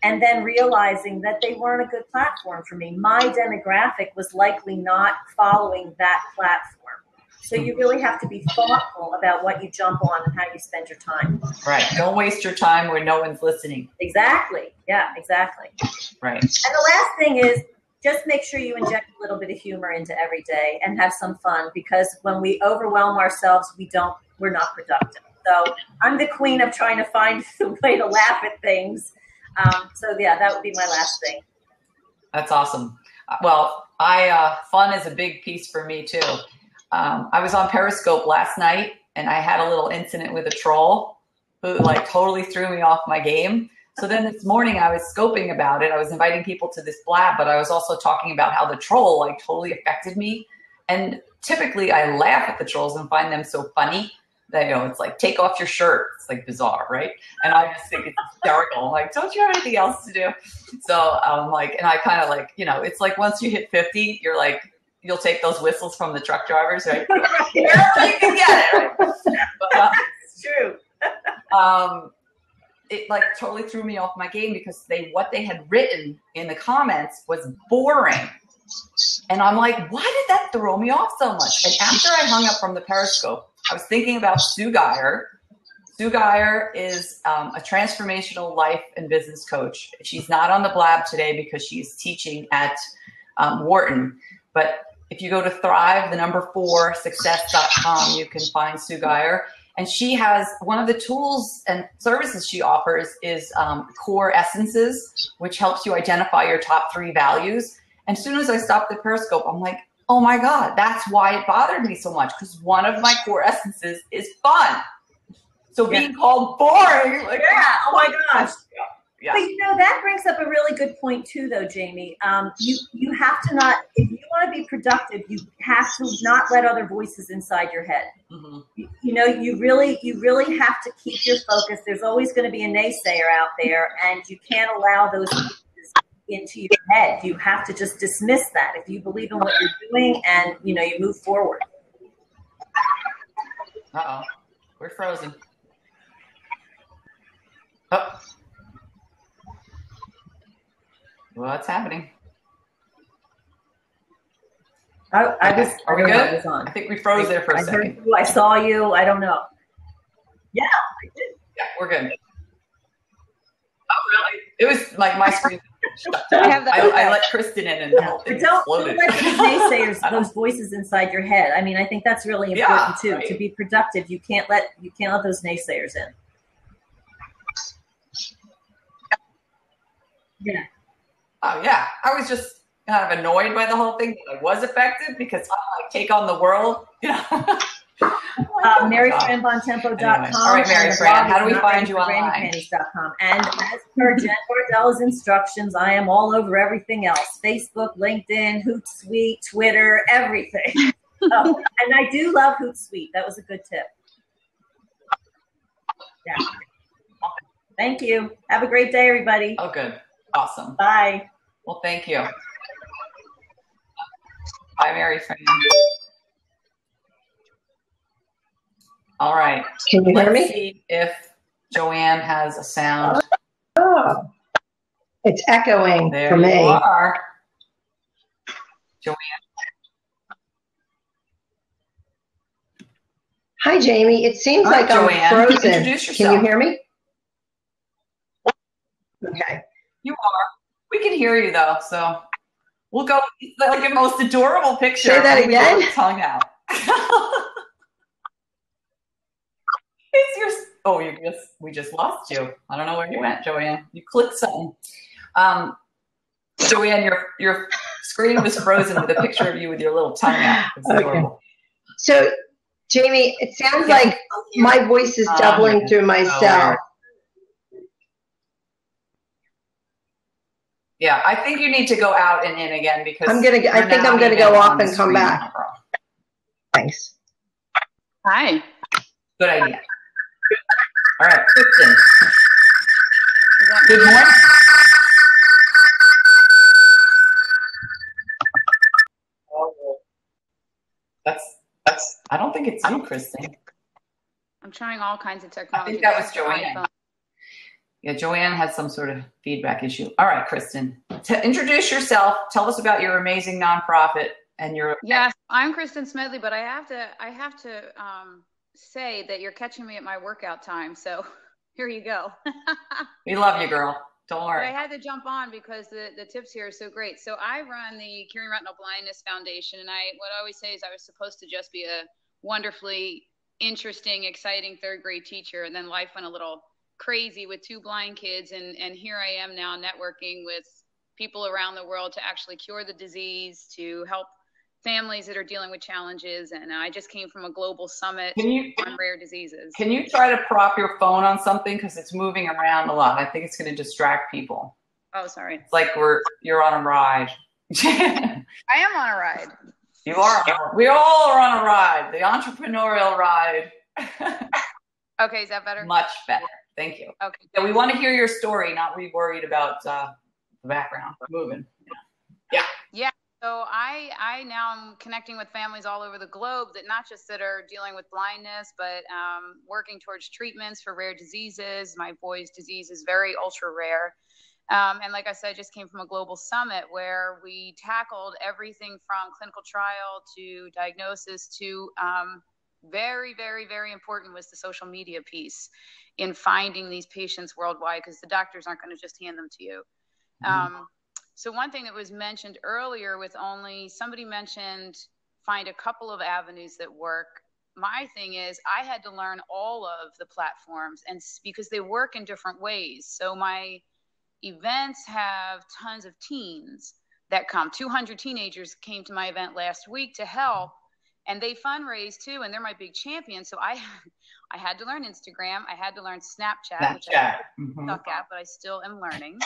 And then realizing that they weren't a good platform for me. My demographic was likely not following that platform. So you really have to be thoughtful about what you jump on and how you spend your time. Right. Don't waste your time where no one's listening. Exactly. Yeah, exactly. Right. And the last thing is just make sure you inject a little bit of humor into every day and have some fun because when we overwhelm ourselves, we're not productive. So I'm the queen of trying to find the way to laugh at things. So yeah, that would be my last thing. That's awesome. Well, fun is a big piece for me too. I was on Periscope last night and I had a little incident with a troll who totally threw me off my game. So then this morning I was scoping about it. I was inviting people to this blab, but I was also talking about how the troll totally affected me. And typically I laugh at the trolls and find them so funny. It's like, take off your shirt. It's bizarre, right? And I just think it's hysterical. I'm like, don't you have anything else to do? So I'm and I kind of it's like once you hit 50, you're you'll take those whistles from the truck drivers, right? You can get it, right? But, it's true. It totally threw me off my game because what they had written in the comments was boring. And I'm like, why did that throw me off so much? And after I hung up from the Periscope, I was thinking about Sue Geyer. Sue Geyer is a transformational life and business coach. She's not on the Blab today because she's teaching at Wharton. But if you go to thrive4success.com, you can find Sue Geyer. And she has one of the tools and services she offers is Core Essences, which helps you identify your top 3 values. And as soon as I stopped the Periscope, I'm like, oh my God, that's why it bothered me so much. Because one of my core essences is fun. So being called boring, oh my gosh. Yeah. But that brings up a really good point too, though, Jamie. You have to not, if you want to be productive, you have to not let other voices inside your head. Mm-hmm. You really have to keep your focus. There's always going to be a naysayer out there, and you can't allow those voices into your head. You have to just dismiss that if you believe in what you're doing and you move forward. We're frozen. Oh. What's happening? Are we good? I think we froze there for a second. Heard you, I saw you. I don't know. Yeah, I did. Yeah, we're good. Oh, really? It was my screen. I let Kristen in and the whole thing exploded. Don't let those naysayers, those voices inside your head. I mean, I think that's really important too. Right. To be productive, you can't let those naysayers in. Yeah. Oh yeah, I was just kind of annoyed by the whole thing. I was effective because I take on the world. MaryFranBontempo.com. Anyway. All right, Mary Fran, how do we find you online? And as per Jen Bardella's instructions, I am all over everything else. Facebook, LinkedIn, Hootsuite, Twitter, everything. And I do love Hootsuite. That was a good tip. Yeah. Thank you. Have a great day, everybody. Oh, good. Awesome. Bye. Well, thank you. Bye, Mary Fran. All right. Can you hear me? Let's see if Joanne has a sound. Oh, it's echoing There for you me. are. Joanne. Hi, Jamie. It seems Hi, like Joanne. I'm frozen. Introduce Can yourself. you hear me? Okay. You are. We can hear you though, so we'll go like the most adorable picture. Say that again. With your tongue out. We just lost you. I don't know where you went, Joanne. You clicked something. Joanne, your screen was frozen with a picture of you with your little tongue out. It's adorable. Okay. So, Jamie, it sounds like my voice is doubling through my cell. Yeah, I think you need to go out and in again because I think I'm gonna go off and come back. Thanks. Hi. Good idea. All right, Kristen. Good morning. That's. I don't think it's you, Kristen. I'm trying all kinds of technology. I think that was Joanne. Yeah, Joanne has some sort of feedback issue. All right, Kristen, introduce yourself. Tell us about your amazing nonprofit and your. Yes, I'm Kristen Smedley, but I have to say that you're catching me at my workout time. So here you go. We love you, girl. Don't worry. But I had to jump on because the tips here are so great. So I run the Curing Retinal Blindness Foundation, and what I always say is I was supposed to just be a wonderfully interesting, exciting third grade teacher, and then life went a little crazy with 2 blind kids, and here I am now networking with people around the world to actually cure the disease, to help families that are dealing with challenges, and I just came from a global summit on rare diseases. Can you try to prop your phone on something because it's moving around a lot? I think it's going to distract people. Oh, sorry. It's like you're on a ride. I am on a ride. You are. We all are on a ride, the entrepreneurial ride. Okay, is that better? Much better. Thank you. Okay. Yeah, we want to hear your story, not be worried about the background moving. Yeah. Yeah. So I now am connecting with families all over the globe that are dealing with blindness, but working towards treatments for rare diseases. My boy's disease is very ultra rare. And like I said, I just came from a global summit where we tackled everything from clinical trial to diagnosis to very, very, very important was the social media piece in finding these patients worldwide, because the doctors aren't going to just hand them to you. So one thing that was mentioned earlier somebody mentioned find a couple of avenues that work. My thing is I had to learn all of the platforms and because they work in different ways. So my events have tons of teens that come. 200 teenagers came to my event last week to help, and they fundraise too, and they're my big champions. So I had to learn Instagram. I had to learn Snapchat. Which I suck at, but I still am learning.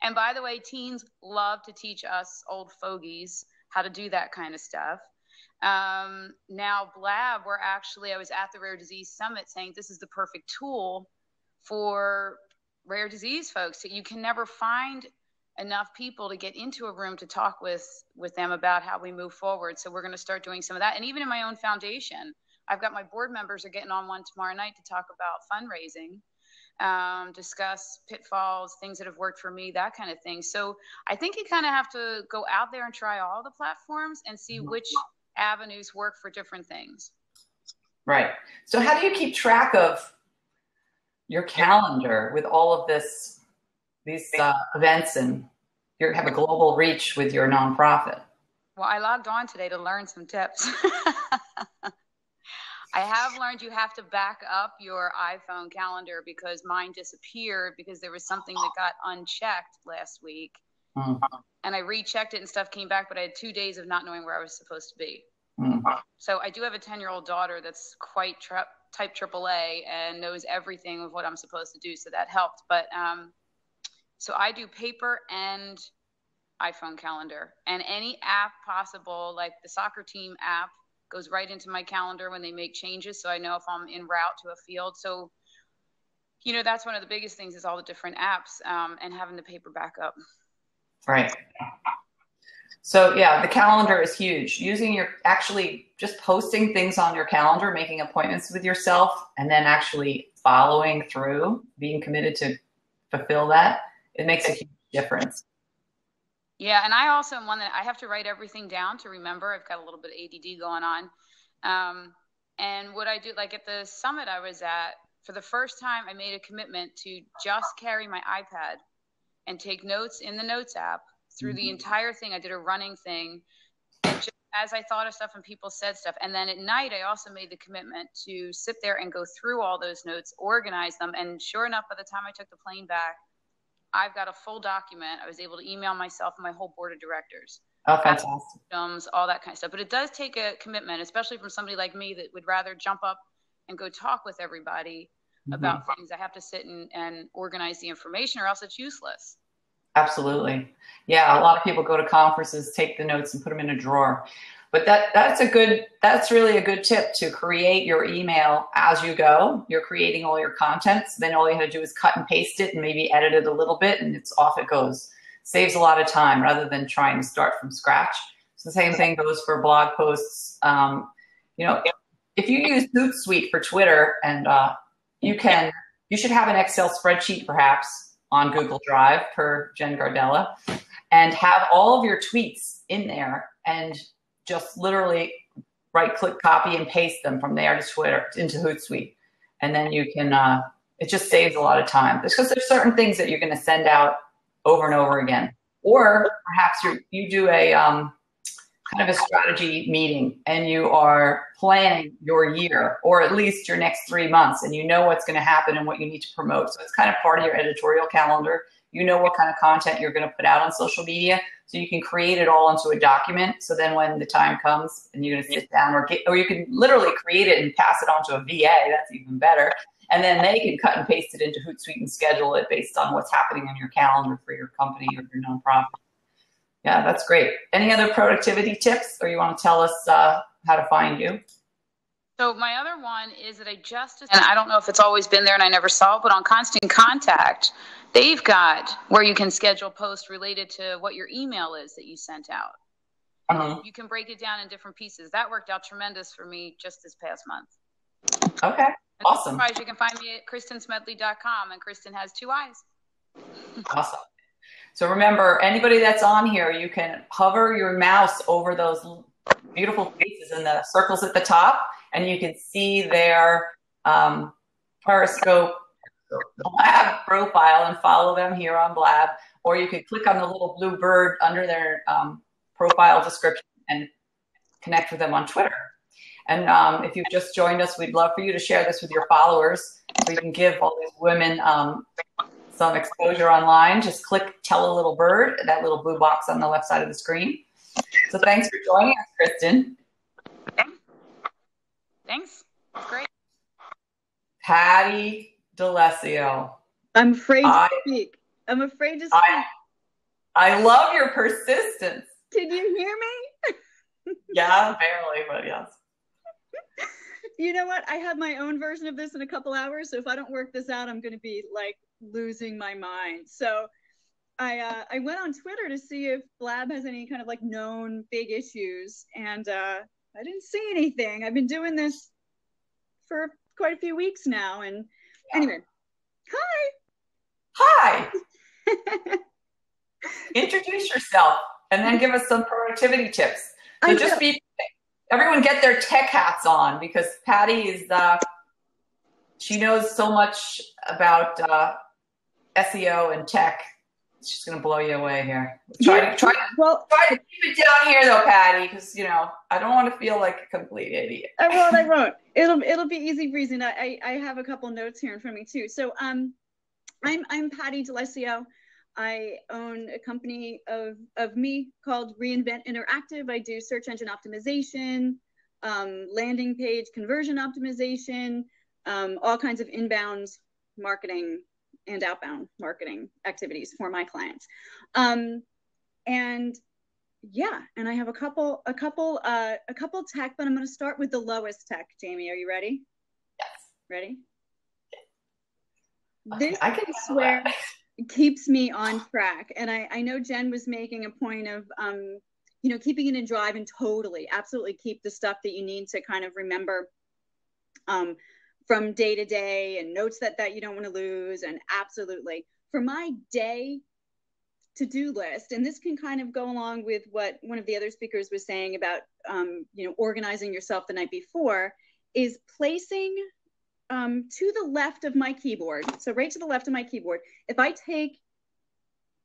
And by the way, teens love to teach us old fogies how to do that kind of stuff. Now, Blab, I was at the Rare Disease Summit saying this is the perfect tool for rare disease folks. You can never find enough people to get into a room to talk with them about how we move forward. So we're going to start doing some of that. And even in my own foundation, I've got my board members are getting on one tomorrow night to talk about fundraising. Discuss pitfalls, things that have worked for me, that kind of thing. So I think you kind of have to go out there and try all the platforms and see which avenues work for different things. Right. So how do you keep track of your calendar with all of these events, and you have a global reach with your nonprofit? Well, I logged on today to learn some tips. I have learned you have to back up your iPhone calendar because mine disappeared because there was something that got unchecked last week. And I rechecked it and stuff came back, but I had 2 days of not knowing where I was supposed to be. So I do have a 10-year-old daughter that's quite type AAA and knows everything of what I'm supposed to do. So that helped. But so I do paper and iPhone calendar, and any app possible, like the soccer team app goes right into my calendar when they make changes. So I know if I'm en route to a field. So, that's one of the biggest things is all the different apps and having the paper backup. Right. So yeah, the calendar is huge. Actually just posting things on your calendar, making appointments with yourself, and then actually following through, being committed to fulfill that, it makes a huge difference. Yeah, and I also am one that I have to write everything down to remember. I've got a little bit of ADD going on. And what I do, like at the summit I was at, for the first time, I made a commitment to just carry my iPad and take notes in the Notes app through the entire thing. I did a running thing. And just as I thought of stuff and people said stuff. And then at night, I also made the commitment to sit there and go through all those notes, organize them. And sure enough, by the time I took the plane back, I've got a full document. I was able to email myself and my whole board of directors. Oh, fantastic. All that kind of stuff. But it does take a commitment, especially from somebody like me that would rather jump up and go talk with everybody about things. I have to sit and organize the information, or else it's useless. Absolutely. Yeah, a lot of people go to conferences, take the notes and put them in a drawer. But that's really a good tip, to create your email as you go. You're creating all your content. So then all you have to do is cut and paste it and maybe edit it a little bit, and it's off it goes. Saves a lot of time rather than trying to start from scratch. So the same thing goes for blog posts. If you use Hootsuite for Twitter, and you should have an Excel spreadsheet perhaps on Google Drive per Jen Gardella, and have all of your tweets in there, and just literally right-click, copy, and paste them from there to Twitter into Hootsuite, and then you can. It just saves a lot of time, because there's certain things that you're going to send out over and over again, or perhaps you do a kind of a strategy meeting, and you are planning your year, or at least your next 3 months, and you know what's going to happen and what you need to promote. So it's kind of part of your editorial calendar. You know what kind of content you're going to put out on social media, so you can create it all into a document. So then when the time comes and you're going to sit down, or you can literally create it and pass it on to a VA, that's even better. And then they can cut and paste it into Hootsuite and schedule it based on what's happening in your calendar for your company or your nonprofit. Yeah, that's great. Any other productivity tips, or you want to tell us how to find you? So my other one is that and I don't know if it's always been there and I never saw it, but on Constant Contact, they've got where you can schedule posts related to what your email is that you sent out. You can break it down in different pieces. That worked out tremendous for me just this past month. Okay, awesome. Otherwise, you can find me at KristenSmedley.com, and Kristen has 2 eyes. Awesome. So remember, anybody that's on here, you can hover your mouse over those beautiful faces and the circles at the top, and you can see their Periscope Blab profile and follow them here on Blab. Or you can click on the little blue bird under their profile description and connect with them on Twitter. And if you've just joined us, we'd love for you to share this with your followers, so you can give all these women some exposure online. Just click Tell a Little Bird, that little blue box on the left side of the screen. So thanks for joining us, Kristen. Thanks. That's great. Patty D'Alessio. I'm afraid to speak. I'm afraid to speak. I love your persistence. Did you hear me? Yeah, barely, but yes. You know what? I have my own version of this in a couple hours, so if I don't work this out, I'm going to be like losing my mind. So I went on Twitter to see if Blab has any kind of like known big issues, and I didn't see anything. I've been doing this for quite a few weeks now, and anyway, hi. Introduce yourself, and then give us some productivity tips. So everyone get their tech hats on, because Patty is she knows so much about SEO and tech. She's going to blow you away here. Try to keep it down here though, Patty, because I don't want to feel like a complete idiot. I won't. It'll be easy breezy. I have a couple notes here in front of me too. So I'm Patty D'Alessio. I own a company of me called Reinvent Interactive. I do search engine optimization, landing page conversion optimization, all kinds of inbound marketing and outbound marketing activities for my clients. And I have a couple tech, but I'm going to start with the lowest tech. Jamie, are you ready? Yes. Ready? Okay, this, I can swear, keeps me on track. And I know Jen was making a point of, keeping it in Drive, and totally, absolutely keep the stuff that you need to kind of remember from day to day, and notes that you don't want to lose. And absolutely for my day to-do list, and this can kind of go along with what one of the other speakers was saying about, organizing yourself the night before, is placing to the left of my keyboard. So right to the left of my keyboard, if I take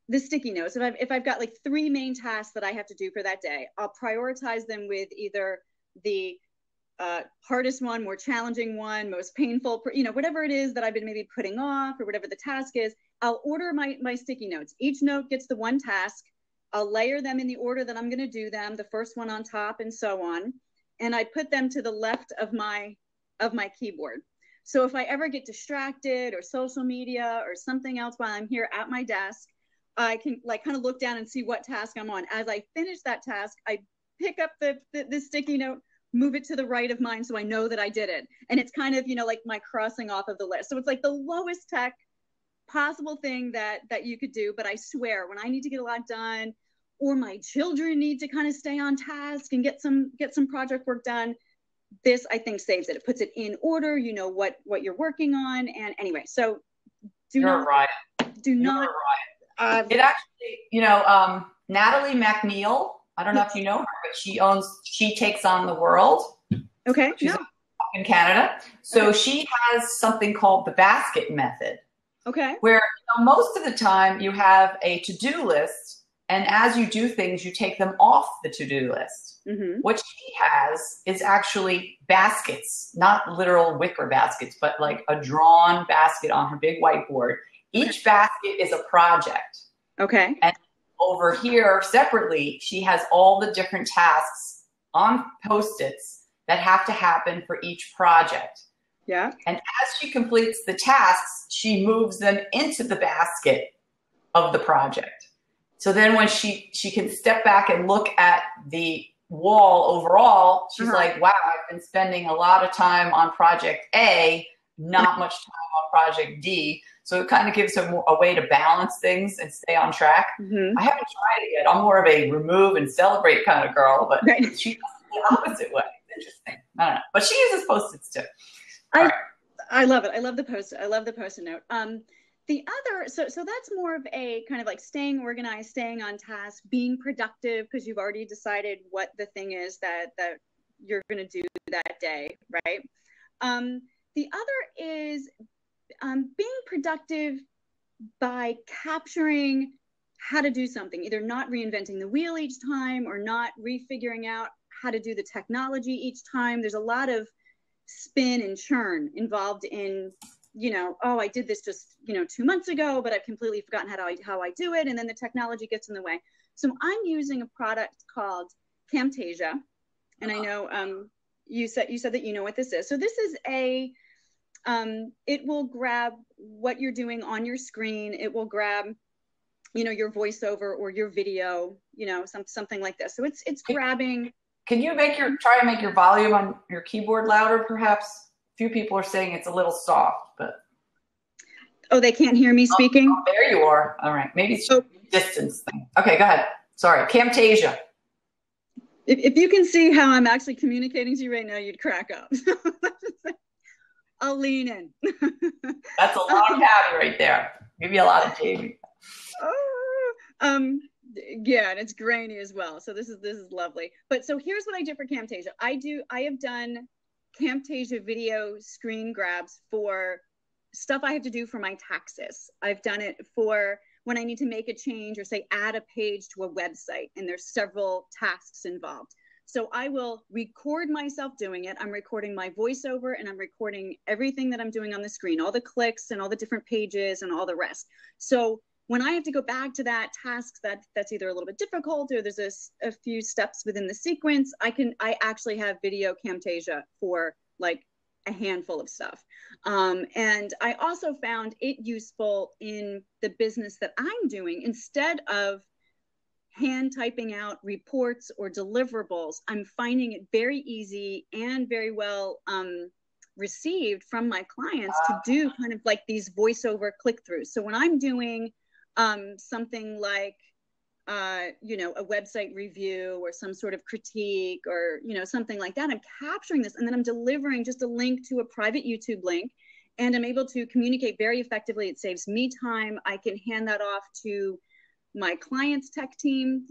the sticky notes. If I've got like 3 main tasks that I have to do for that day, I'll prioritize them with either the hardest one, more challenging one, most painful, whatever it is that I've been maybe putting off or whatever the task is. I'll order my sticky notes. Each note gets the one task. I'll layer them in the order that I'm going to do them, the first one on top and so on. And I put them to the left of my keyboard. So if I ever get distracted or social media or something else while I'm here at my desk, I can like kind of look down and see what task I'm on. As I finish that task, I pick up the sticky note, move it to the right of mine so I know that I did it. And it's kind of, like my crossing off of the list. So it's like the lowest tech possible thing that you could do. But I swear, when I need to get a lot done, or my children need to kind of stay on task and get some project work done, this I think saves it. It puts it in order. You know what you're working on. And anyway, so do not. It actually, Natalie McNeil, I don't know if you know her, but she takes on the world. Okay. She's in Canada. So she has something called the basket method. Okay. Where most of the time you have a to-do list, and as you do things, you take them off the to-do list. Mm-hmm. What she has is actually baskets, not literal wicker baskets, but like a drawn basket on her big whiteboard. Each basket is a project. Okay. And over here, separately, she has all the different tasks on Post-its that have to happen for each project. Yeah. And as she completes the tasks, she moves them into the basket of the project. So then when she can step back and look at the wall overall, she's like, wow, I've been spending a lot of time on project A, not much time on project D. So it kind of gives her a way to balance things and stay on track. Mm-hmm. I haven't tried it yet. I'm more of a remove and celebrate kind of girl, but she does it the opposite way. It's interesting. I don't know. But she uses Post-its too. I love it. I love the Post-it note. The other, so that's more of a kind of like staying organized, staying on task, being productive, because you've already decided what the thing is that you're going to do that day, right? The other is being productive by capturing how to do something, either not reinventing the wheel each time or not refiguring out how to do the technology each time. There's a lot of spin and churn involved in, I did this just, 2 months ago, but I've completely forgotten how I do it. And then the technology gets in the way. So I'm using a product called Camtasia. And I know you said that you know what this is. So this is it will grab what you're doing on your screen. It will grab, your voiceover or your video, something like this. So it's grabbing. Can you try to make your volume on your keyboard louder, perhaps? A few people are saying it's a little soft, but. Oh, they can't hear me speaking? Oh, there you are. All right. Maybe it's a distance thing. Okay, go ahead. Sorry. Camtasia. If you can see how I'm actually communicating to you right now, you'd crack up. I'll lean in. That's a lot of Patty right there. Maybe a lot of Jamie. Yeah, and it's grainy as well. So this is lovely. But so here's what I do for Camtasia. I have done Camtasia video screen grabs for stuff I have to do for my taxes. I've done it for when I need to make a change or say add a page to a website, and there's several tasks involved. So I will record myself doing it. I'm recording my voiceover and I'm recording everything that I'm doing on the screen, all the clicks and all the different pages and all the rest. So when I have to go back to that task that's either a little bit difficult or there's a few steps within the sequence, I actually have video Camtasia for like a handful of stuff. And I also found it useful in the business that I'm doing. Instead of hand typing out reports or deliverables, I'm finding it very easy and very well received from my clients to do kind of like these voiceover click-throughs. So when I'm doing something like, a website review or some sort of critique or, something like that, I'm capturing this and then I'm delivering just a link to a private YouTube link, and I'm able to communicate very effectively. It saves me time. I can hand that off to my client's tech team,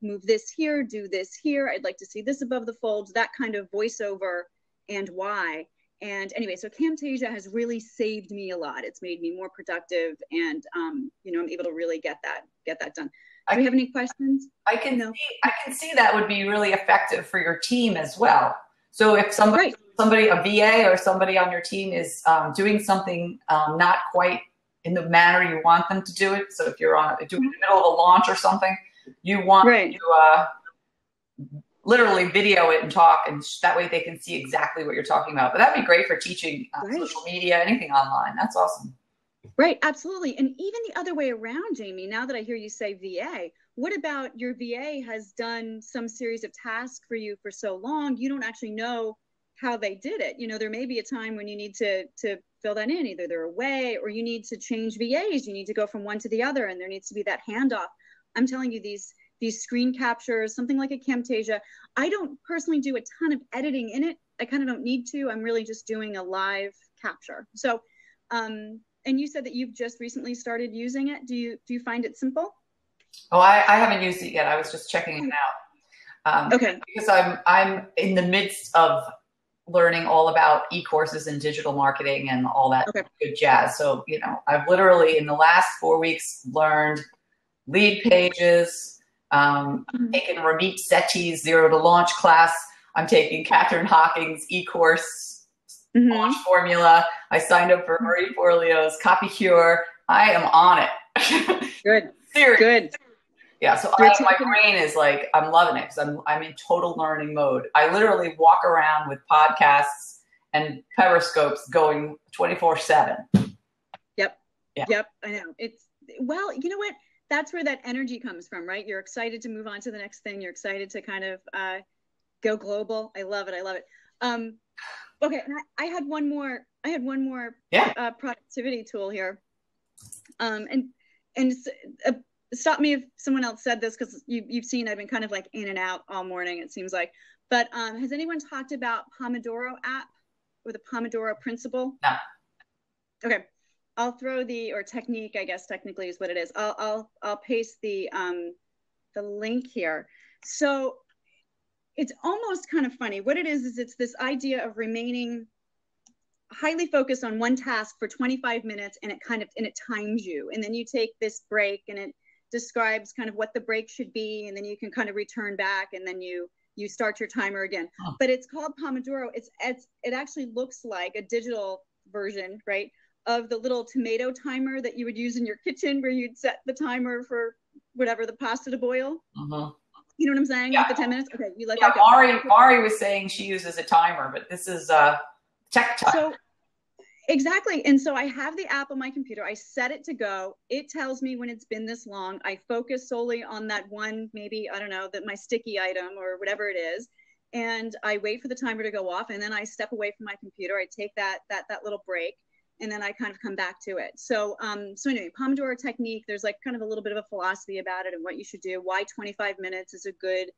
move this here, do this here. I'd like to see this above the folds, that kind of voiceover and why. And anyway, so Camtasia has really saved me a lot. It's made me more productive, and I'm able to really get that done. Do you have any questions? I can see that would be really effective for your team as well. So if somebody, a VA or somebody on your team is doing something not quite in the manner you want them to do it. So if you're doing in the middle of a launch or something, you want to literally video it and talk, and that way they can see exactly what you're talking about. But that'd be great for teaching social media, anything online. That's awesome. Right, absolutely. And even the other way around, Jamie, now that I hear you say VA, what about your VA has done some series of tasks for you for so long, you don't actually know how they did it. There may be a time when you need to fill that in, either they're away or you need to change VAs, you need to go from one to the other, and there needs to be that handoff. I'm telling you, these screen captures, something like a Camtasia, I don't personally do a ton of editing in it. I kind of don't need to. I'm really just doing a live capture. So, and you said that you've just recently started using it. Do you find it simple? Oh, I haven't used it yet. I was just checking it out. Okay. Because I'm in the midst of learning all about e-courses and digital marketing and all that good jazz. So, I've literally in the last 4 weeks learned lead pages, taken Ramit Sethi's Zero to Launch class. I'm taking Catherine Hawking's e-course launch formula. I signed up for Marie Forleo's Copy Cure. I am on it. Good. Seriously. Good. Yeah, so my brain is like, I'm loving it because I'm in total learning mode. I literally walk around with podcasts and periscopes going 24/7. Yep. Yeah. Yep. I know. Well, you know what? That's where that energy comes from, right? You're excited to move on to the next thing. You're excited to kind of go global. I love it. Okay. And I had one more productivity tool here. Stop me if someone else said this, because you've seen I've been kind of like in and out all morning, it seems like. But has anyone talked about Pomodoro app or the Pomodoro principle? No. Okay, I'll throw or technique, I guess technically is what it is. I'll paste the link here. So it's almost kind of funny. What it is it's this idea of remaining highly focused on one task for 25 minutes, and it times you, and then you take this break, and it describes kind of what the break should be, and then you can kind of return back, and then you start your timer again. But it's called Pomodoro. It actually looks like a digital version, right, of the little tomato timer that you would use in your kitchen, where you'd set the timer for whatever, the pasta to boil. You know what I'm saying? Yeah. Like the 10 minutes. Okay, you like yeah, that? Mari was saying she uses a timer, but this is tech time. So exactly. And so I have the app on my computer. I set it to go. It tells me when it's been this long. I focus solely on that one, maybe, I don't know, my sticky item or whatever it is. And I wait for the timer to go off, and then I step away from my computer. I take that little break, and then I kind of come back to it. So anyway, Pomodoro technique, there's like kind of a little bit of a philosophy about it and what you should do, why 25 minutes is a good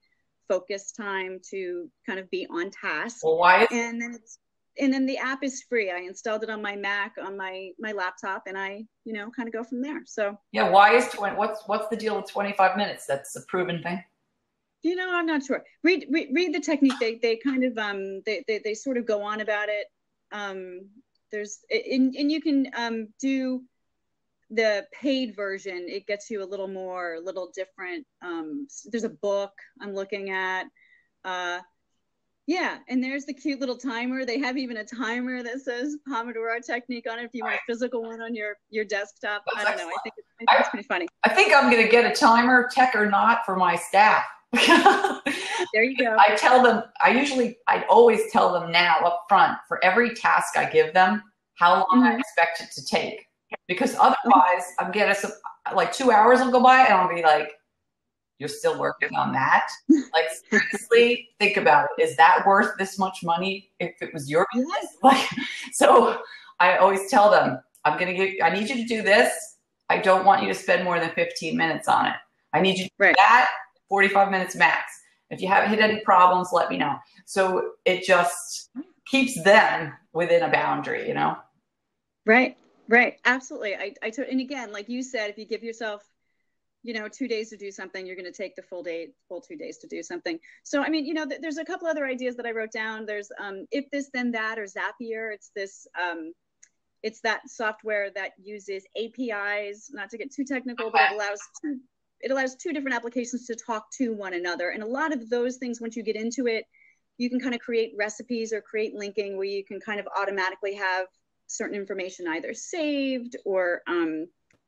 focus time to kind of be on task. Well, why is And then the app is free. I installed it on my Mac, on my laptop, and I, kind of go from there. So yeah, why is what's the deal with 25 minutes? That's a proven thing. I'm not sure. Read the technique. They kind of they sort of go on about it. And you can do the paid version. It gets you a little different. There's a book I'm looking at. Yeah, and there's the cute little timer. They have even a timer that says Pomodoro technique on it if you want a physical one on your desktop. I don't know. I think it's pretty funny. I think I'm going to get a timer, tech or not, for my staff. There you go. I tell them, I always tell them now up front, for every task I give them, how long I expect it to take. Because otherwise, I'm getting like 2 hours will go by, and I'll be like, you're still working on that? Like, seriously, think about it. Is that worth this much money if it was your business? Like, so I always tell them, I need you to do this. I don't want you to spend more than 15 minutes on it. I need you to do that, 45 minutes max. If you haven't hit any problems, let me know. So it just keeps them within a boundary, Right. Absolutely. And again, like you said, if you give yourself 2 days to do something, you're going to take the full 2 days to do something. So, I mean, there's a couple other ideas that I wrote down. There's If This Then That, or Zapier. It's that software that uses APIs, not to get too technical, but it allows two different applications to talk to one another. And a lot of those things, once you get into it, you can kind of create recipes or create linking where you can kind of automatically have certain information either saved or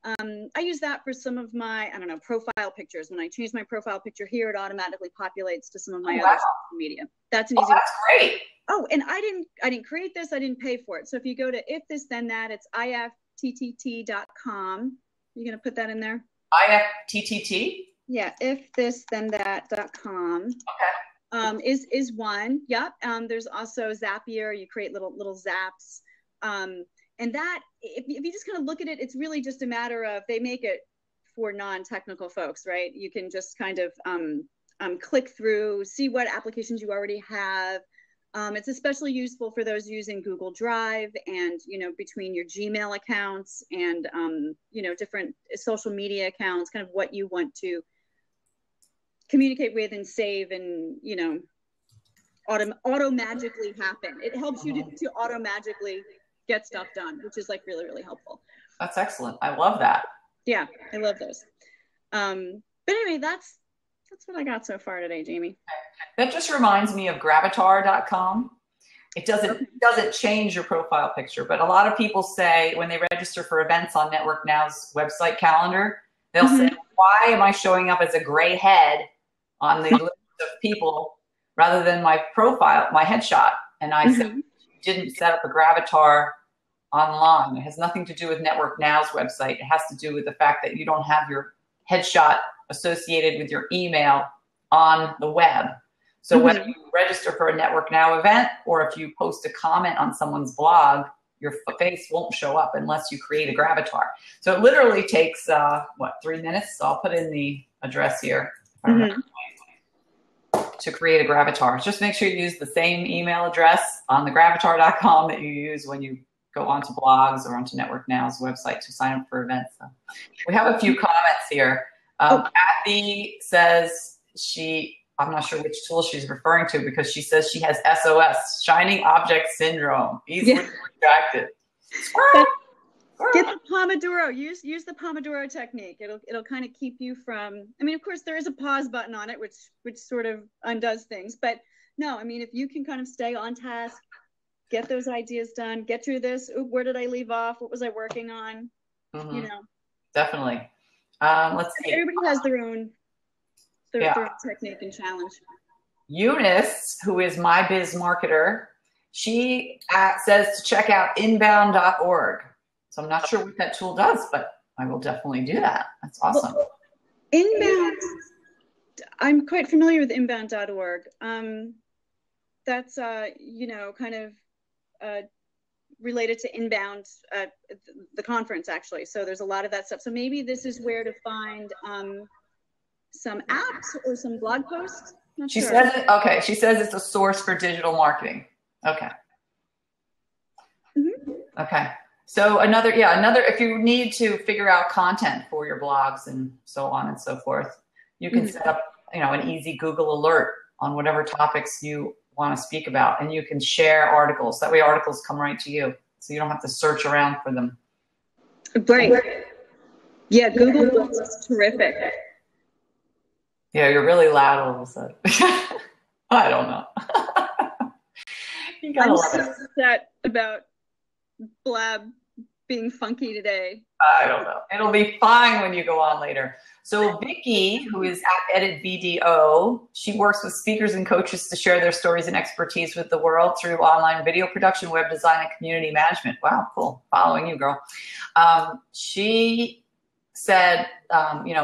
I use that for some of my, profile pictures. When I change my profile picture here, it automatically populates to some of my other social media. That's an easy. That's great. Oh, and I didn't create this. I didn't pay for it. So if you go to If This Then That, it's ifttt.com. You gonna put that in there? IFTTT? Yeah, ifthisthenthat.com. Okay. Is one. Yep. There's also Zapier. You create little zaps. And that, if you just kind of look at it, it's really just a matter of, they make it for non-technical folks, right? You can just kind of click through, see what applications you already have. It's especially useful for those using Google Drive and, between your Gmail accounts and, different social media accounts, kind of what you want to communicate with and save and, auto magically happen. It helps you to auto magically get stuff done, which is like really, really helpful. That's excellent. I love that. Yeah, I love those. But anyway, that's what I got so far today, Jamie. That just reminds me of gravatar.com. It doesn't change your profile picture, but a lot of people say when they register for events on Network Now's website calendar, they'll say, why am I showing up as a gray head on the list of people rather than my profile, my headshot? And I said, you didn't set up a gravatar online. It has nothing to do with Network Now's website. It has to do with the fact that you don't have your headshot associated with your email on the web. So whether you register for a Network Now event or if you post a comment on someone's blog, your face won't show up unless you create a gravatar. So it literally takes, 3 minutes? So I'll put in the address here to create a gravatar. Just make sure you use the same email address on the gravatar.com that you use when you go onto blogs or onto Network Now's website to sign up for events. So we have a few comments here. Kathy says I'm not sure which tool she's referring to because she says she has SOS, Shining Object Syndrome, easily distracted. Get the Pomodoro. Use the Pomodoro technique. It'll kind of keep you from. I mean, of course, there is a pause button on it, which sort of undoes things. But no, I mean, if you can kind of stay on task, get those ideas done, get through this. Ooh, where did I leave off? What was I working on? Definitely. Let's see. Everybody has their own technique and challenge. Eunice, who is my biz marketer, she says to check out inbound.org. So I'm not sure what that tool does, but I will definitely do that. That's awesome. Well, Inbound, I'm quite familiar with inbound.org. That's, kind of related to Inbound, the conference, actually. So there's a lot of that stuff. So maybe this is where to find some apps or some blog posts. She says it. Okay. She says it's a source for digital marketing. Okay. Okay. So another, if you need to figure out content for your blogs and so on and so forth, you can set up, an easy Google alert on whatever topics you want to speak about, and you can share articles. That way articles come right to you. So you don't have to search around for them. Great. Yeah. Google Books is terrific. Yeah. You're really loud all of a sudden. I don't know. You gotta love it. I'm so upset about Blab being funky today. I don't know. It'll be fine when you go on later. So Vicky, who is at Edit VDO, she works with speakers and coaches to share their stories and expertise with the world through online video production, web design, and community management. Wow, cool. Following you, girl. She said,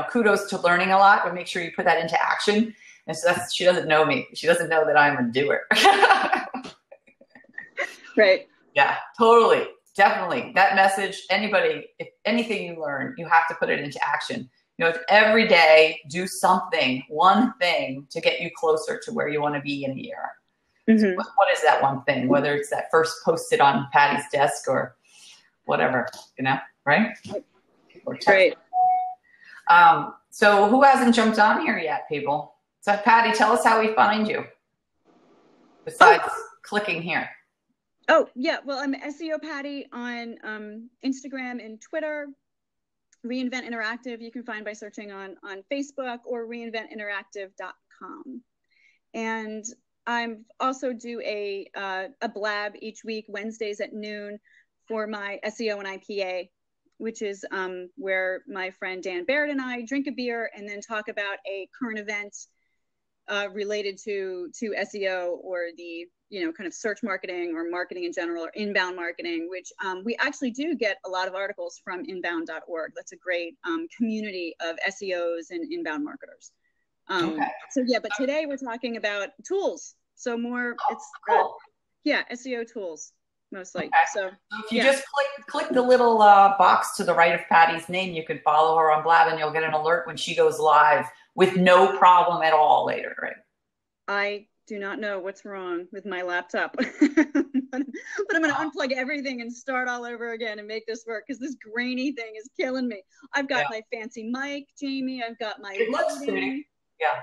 kudos to learning a lot, but make sure you put that into action. And so she doesn't know me. She doesn't know that I'm a doer. Right. Yeah, totally. Definitely. That message, anybody, if anything you learn, you have to put it into action. Every day, do something, one thing to get you closer to where you want to be in a year. So what is that one thing? Whether it's that first post-it on Patty's desk or whatever, right? Right. So who hasn't jumped on here yet, people? So Patty, tell us how we find you. Besides clicking here. Oh, yeah. Well, I'm SEO Patty on Instagram and Twitter. Reinvent Interactive, you can find by searching on Facebook or reinventinteractive.com. And I also do a blab each week, Wednesdays at noon, for my SEO and IPA, which is where my friend Dan Baird and I drink a beer and then talk about a current event related to SEO or the kind of search marketing or marketing in general or inbound marketing, which we actually do get a lot of articles from inbound.org. That's a great community of SEOs and inbound marketers. Okay. So yeah, but today we're talking about tools. So more, SEO tools mostly. Okay. So if you just click the little box to the right of Patty's name, you can follow her on Blab and you'll get an alert when she goes live with no problem at all later, right? I do not know what's wrong with my laptop, but I'm going to unplug everything and start all over again and make this work because this grainy thing is killing me. I've got my fancy mic, Jamie. I've got my pretty. Yeah.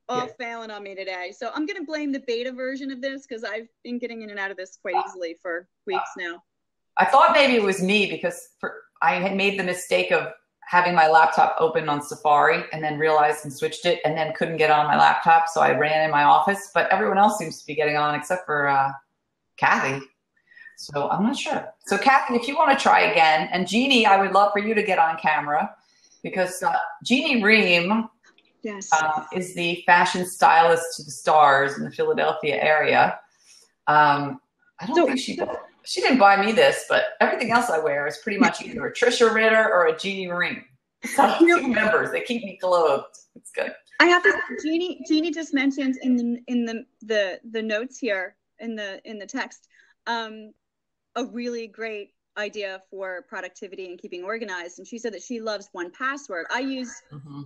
All failing on me today. So I'm going to blame the beta version of this because I've been getting in and out of this quite easily for weeks now. I thought maybe it was me because I had made the mistake of having my laptop open on Safari and then realized and switched it and then couldn't get on my laptop. So I ran in my office, but everyone else seems to be getting on except for Kathy. So I'm not sure. So Kathy, if you want to try again, and Jeannie, I would love for you to get on camera because Jeannie Ream is the fashion stylist to the stars in the Philadelphia area. I don't think she didn't buy me this, but everything else I wear is pretty much either a Trisha Ritter or a Jeannie Ream. So two members, they keep me clothed. It's good. I have to say, Jeannie just mentioned in the notes here in the text a really great idea for productivity and keeping organized. And she said that she loves 1Password. I use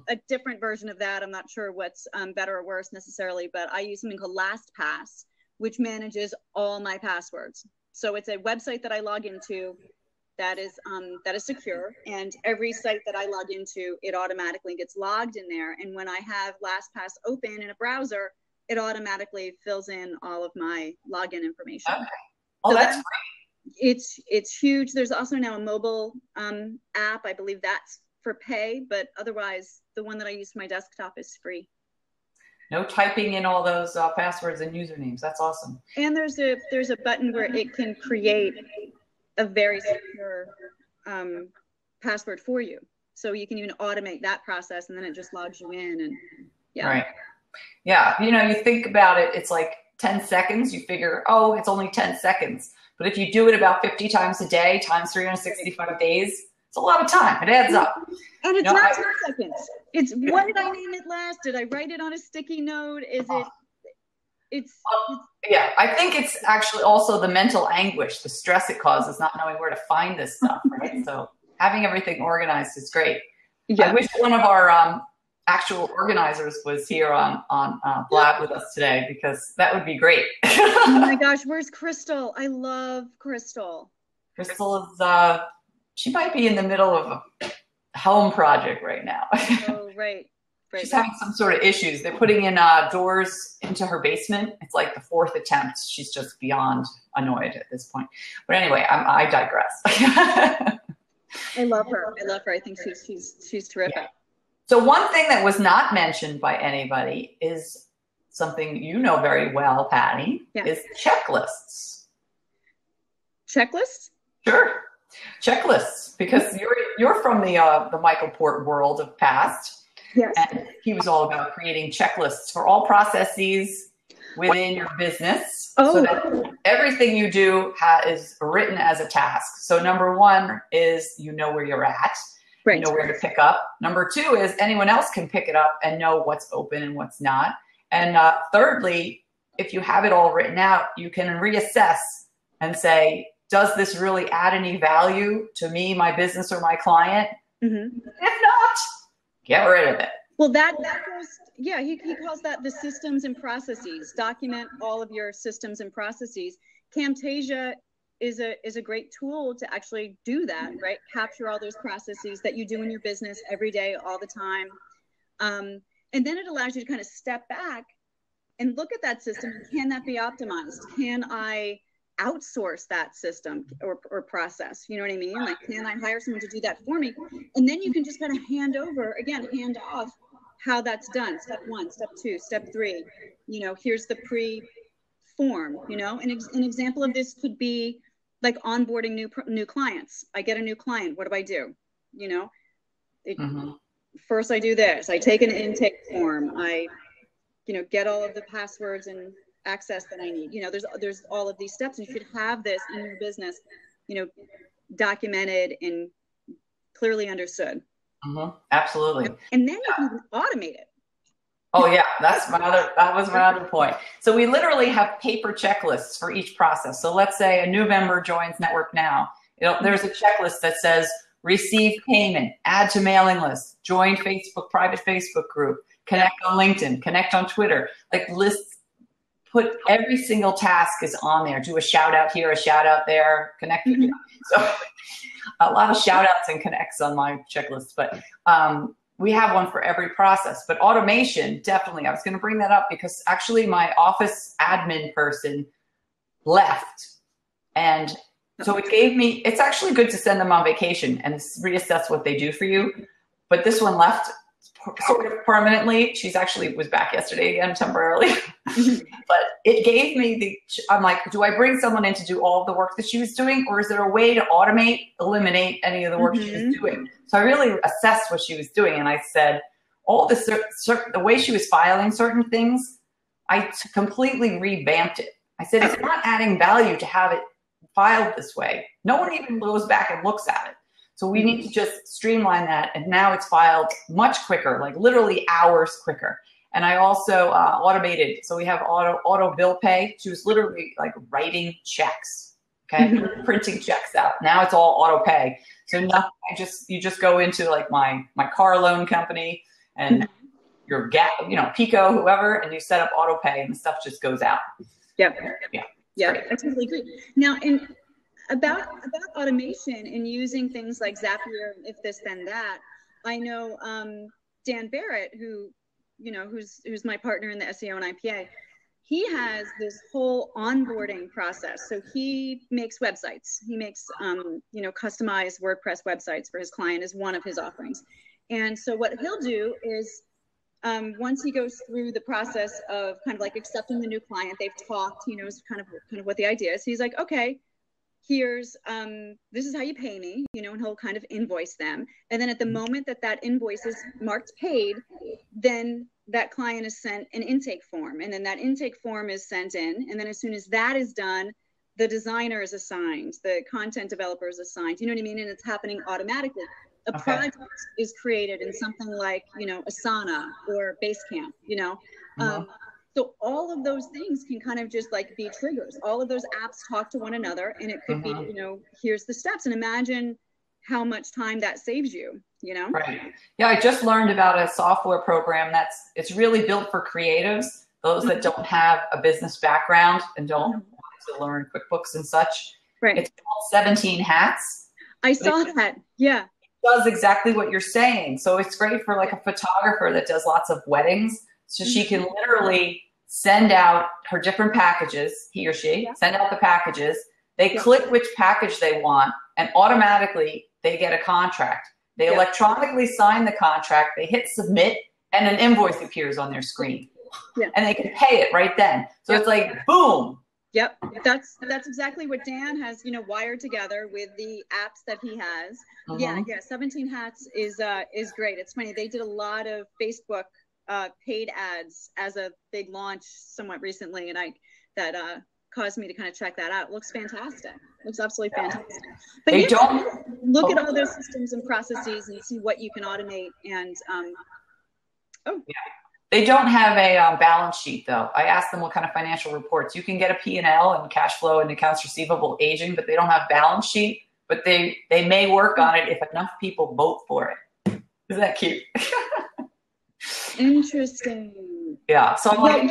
a different version of that. I'm not sure what's better or worse necessarily, but I use something called LastPass, which manages all my passwords. So it's a website that I log into that is secure, and every site that I log into, it automatically gets logged in there. And when I have LastPass open in a browser, it automatically fills in all of my login information. Okay. Oh, so that's great. It's huge. There's also now a mobile app. I believe that's for pay, but otherwise the one that I use for my desktop is free. No typing in all those passwords and usernames. That's awesome. And there's a button where it can create a very secure password for you. So you can even automate that process, and then it just logs you in. And Right. Yeah. You think about it. It's like 10 seconds. You figure, oh, it's only 10 seconds. But if you do it about 50 times a day, times 365 days, it's a lot of time. It adds up. And it's not 10 seconds. It's, what did I name it last? Did I write it on a sticky note? Is it, it's I think it's actually also the mental anguish, the stress it causes, not knowing where to find this stuff, right? So having everything organized is great. Yeah. I wish one of our actual organizers was here on Blab with us today, because that would be great. Oh my gosh, where's Crystal? I love Crystal. Crystal is, she might be in the middle of a home project right now. Oh, right. She's having some sort of issues. They're putting in doors into her basement. It's like the 4th attempt. She's just beyond annoyed at this point. But anyway, I digress. I love her. I think she's terrific. Yeah. So one thing that was not mentioned by anybody is something you know very well, Patty, is checklists. Checklists? Sure. Checklists, because you're from the Michael Port world of past. Yes. And he was all about creating checklists for all processes within your business. Oh. So that everything you do is written as a task. So number 1 is you know where you're at. Right. You know where to pick up. Number 2 is anyone else can pick it up and know what's open and what's not. And thirdly, if you have it all written out, you can reassess and say, does this really add any value to me, my business, or my client? Mm-hmm. If not, get rid of it. Well, that goes, he calls that the systems and processes. Document all of your systems and processes. Camtasia is a great tool to actually do that, right? Capture all those processes that you do in your business every day, all the time. And then it allows you to kind of step back and look at that system. Can that be optimized? Can I outsource that system or process? You know what I mean? Like, can I hire someone to do that for me? And then you can just kind of hand off how that's done. Step 1, step 2, step 3. You know, here's the pre-form, you know, an example of this could be like onboarding new clients. I get a new client. What do? You know, first I do this. I take an intake form. I, you know, get all of the passwords and access that I need. You know, there's all of these steps, and you should have this in your business, you know, documented and clearly understood. Absolutely. And then you can automate it. Oh yeah, that was my other point. So we literally have paper checklists for each process. So let's say a new member joins Network Now. You know, there's a checklist that says receive payment, add to mailing list, join Facebook, private Facebook group, connect on LinkedIn, connect on Twitter, like lists, put every single task is on there. Do a shout out here, a shout out there, connect. So a lot of shout outs and connects on my checklist, but we have one for every process. But automation, definitely. I was going to bring that up because actually my office admin person left. And so it gave me, it's actually good to send them on vacation and reassess what they do for you. But this one left sort of permanently. She's actually was back yesterday again temporarily. But it gave me I'm like, do I bring someone in to do all of the work that she was doing? Or is there a way to automate, eliminate any of the work she was doing? So I really assessed what she was doing. And I said, all this, the way she was filing certain things, I completely revamped it. I said, it's not adding value to have it filed this way. No one even goes back and looks at it. So we need to just streamline that. And now it's filed much quicker, like literally hours quicker. And I also automated. So we have auto bill pay. She was literally like writing checks, okay, printing checks out. Now it's all auto pay. So nothing, you just go into like my car loan company and your Pico, whoever, and you set up auto pay and the stuff just goes out. Yeah, Great. I totally agree. Now, about automation and using things like Zapier, if this then that, I know Dan Barrett, who's my partner in the SEO and IPA, he has this whole onboarding process. So he makes websites. He makes customized WordPress websites for his client as one of his offerings. And so what he'll do is once he goes through the process of kind of like accepting the new client, they've talked, he knows kind of what the idea is. He's like, okay, here's this is how you pay me, and he'll kind of invoice them. And then at the moment that invoice is marked paid, then that client is sent an intake form, and then that intake form is sent in. And then as soon as that is done, the designer is assigned, the content developer is assigned, you know what I mean? And it's happening automatically. A project is created in something like, Asana or Basecamp, So all of those things can kind of just like be triggers. All of those apps talk to one another, and it could be, here's the steps, and imagine how much time that saves you, Right. Yeah, I just learned about a software program it's really built for creatives, those that don't have a business background and don't want to learn QuickBooks and such. Right. It's called 17 Hats. I saw that. Yeah. Does exactly what you're saying. So it's great for like a photographer that does lots of weddings. So she can literally send out her different packages, he or she, send out the packages. They click which package they want, and automatically they get a contract. They electronically sign the contract, they hit submit, and an invoice appears on their screen. Yeah. And they can pay it right then. So it's like, boom. Yep, that's exactly what Dan has, wired together with the apps that he has. Yeah, 17 Hats is great. It's funny, they did a lot of Facebook paid ads as a big launch somewhat recently, and that caused me to kind of check that out. It looks fantastic. It looks absolutely fantastic. But they don't look at all those systems and processes and see what you can automate. And They don't have a balance sheet, though. I asked them what kind of financial reports. You can get a P&L and cash flow and accounts receivable aging, but they don't have balance sheet. But they may work on it if enough people vote for it. Isn't that cute? Interesting. Yeah. So I'm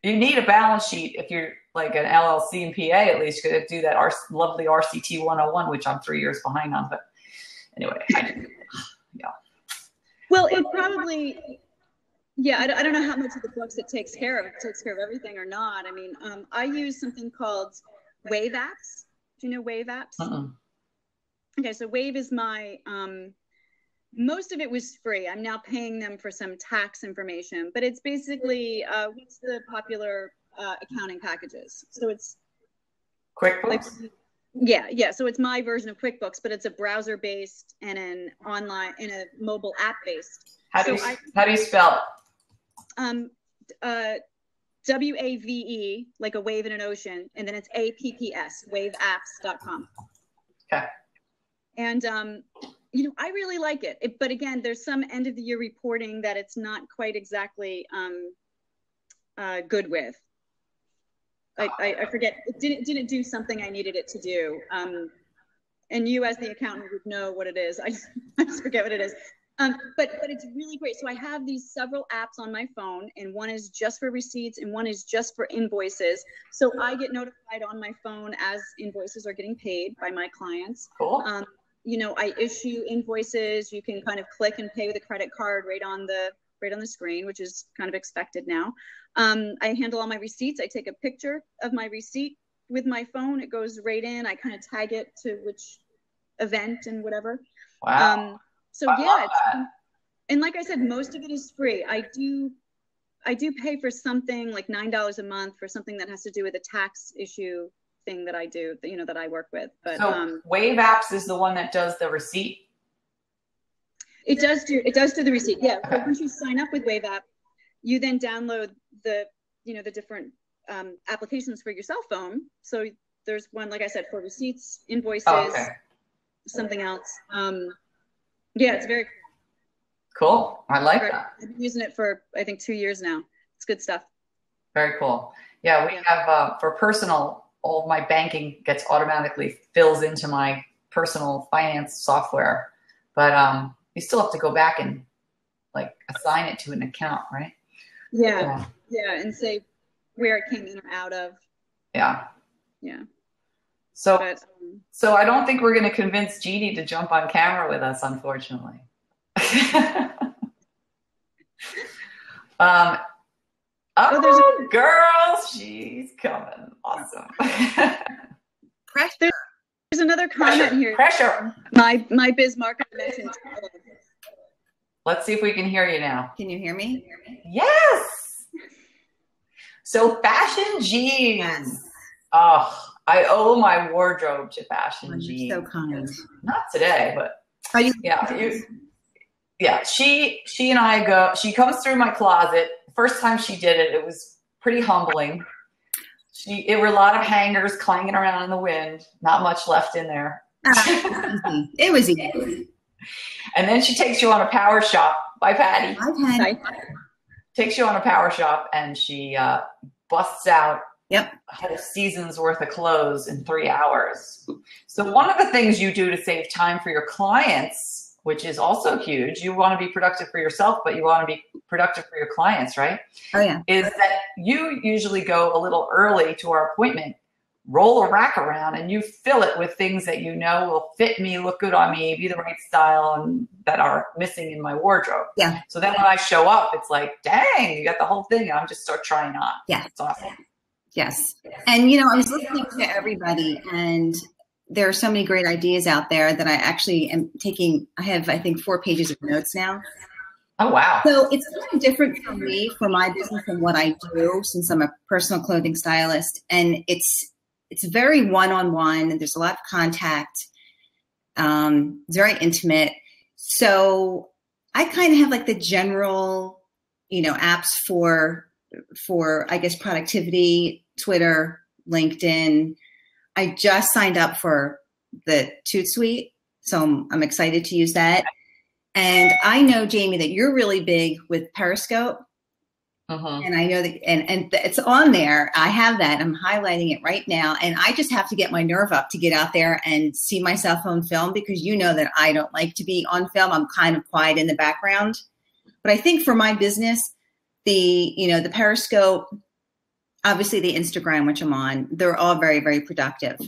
you need a balance sheet if you're like an LLC and PA, at least could do that lovely RCT 101, which I'm 3 years behind on. But anyway, yeah. Well, it probably, yeah, I don't know how much of the books it takes care of. If it takes care of everything or not. I mean, I use something called Wave Apps. Do you know Wave Apps? Okay, so Wave is my, most of it was free. I'm now paying them for some tax information, but it's basically, what's the popular accounting packages? So it's QuickBooks? Like, yeah. So it's my version of QuickBooks, but it's a browser-based and an online and a mobile app-based. How do you spell it? WAVE, like a wave in an ocean, and then it's APPS, waveapps.com. Okay. And, you know, I really like it. But again, there's some end of the year reporting that it's not quite exactly good with. I forget, it didn't do something I needed it to do. And you as the accountant would know what it is. I just forget what it is. But it's really great. So I have these several apps on my phone, and one is just for receipts and one is just for invoices. So I get notified on my phone as invoices are getting paid by my clients. Cool. You know, I issue invoices. You can kind of click and pay with a credit card right on the screen, which is kind of expected now. I handle all my receipts. I take a picture of my receipt with my phone. It goes right in. I kind of tag it to which event and whatever. Wow. So yeah, and like I said, most of it is free. I do pay for something like $9 a month for something that has to do with a tax issue thing that I do, you know, that I work with. But so Wave Apps is the one that does the receipt. It does do the receipt. Yeah. Okay. But once you sign up with Wave App, you then download the different applications for your cell phone. So there's one, like I said, for receipts, invoices, something else. Yeah, it's very cool. I like that. I've been using it for, I think, 2 years now. It's good stuff. Very cool. Yeah, we have, for personal, all of my banking gets automatically fills into my personal finance software. But you still have to go back and like assign it to an account, right? Yeah, and say where it came in or out of. Yeah. Yeah. So I don't think we're going to convince Jeannie to jump on camera with us, unfortunately. Girls, she's coming. Awesome. Pressure. There's another comment here. Pressure. My biz marketer mentioned. Let's see if we can hear you now. Can you hear me? Yes. So fashion jeans. Yes. Oh, I owe my wardrobe to fashion jeans. You're so kind. Not today, but yeah. She and I go. She comes through my closet. First time she did it, it was pretty humbling. It were a lot of hangers clanging around in the wind. Not much left in there. It was easy. And then she takes you on a power shop. Bye, Patty. Hi, Patty. Takes you on a power shop, and she busts out a whole season's worth of clothes in 3 hours. So one of the things you do to save time for your clients, which is also huge, you want to be productive for yourself, but you want to be productive for your clients, right? Oh, yeah. Is that you usually go a little early to our appointment, roll a rack around, and you fill it with things that you know will fit me, look good on me, be the right style, and that are missing in my wardrobe. Yeah. So then when I show up, it's like, dang, you got the whole thing, and I'm just start trying on. Yeah. It's awesome. Yes. And, you know, I was listening to everybody, and there are so many great ideas out there that I actually am taking. I have, I think, 4 pages of notes now. Oh, wow. So it's a little different for me, for my business and what I do, since I'm a personal clothing stylist. And it's very one-on-one, and there's a lot of contact. It's very intimate. So I kind of have like the general, you know, apps for I guess productivity, Twitter, LinkedIn. I just signed up for the Toot Suite, so I'm excited to use that. And I know, Jamie, that you're really big with Periscope. And I know that, and it's on there. I have that. I'm highlighting it right now. And I just have to get my nerve up to get out there and see myself on film, because you know that I don't like to be on film. I'm kind of quiet in the background. But I think for my business, the Periscope obviously the Instagram, which I'm on, they're all very, very productive.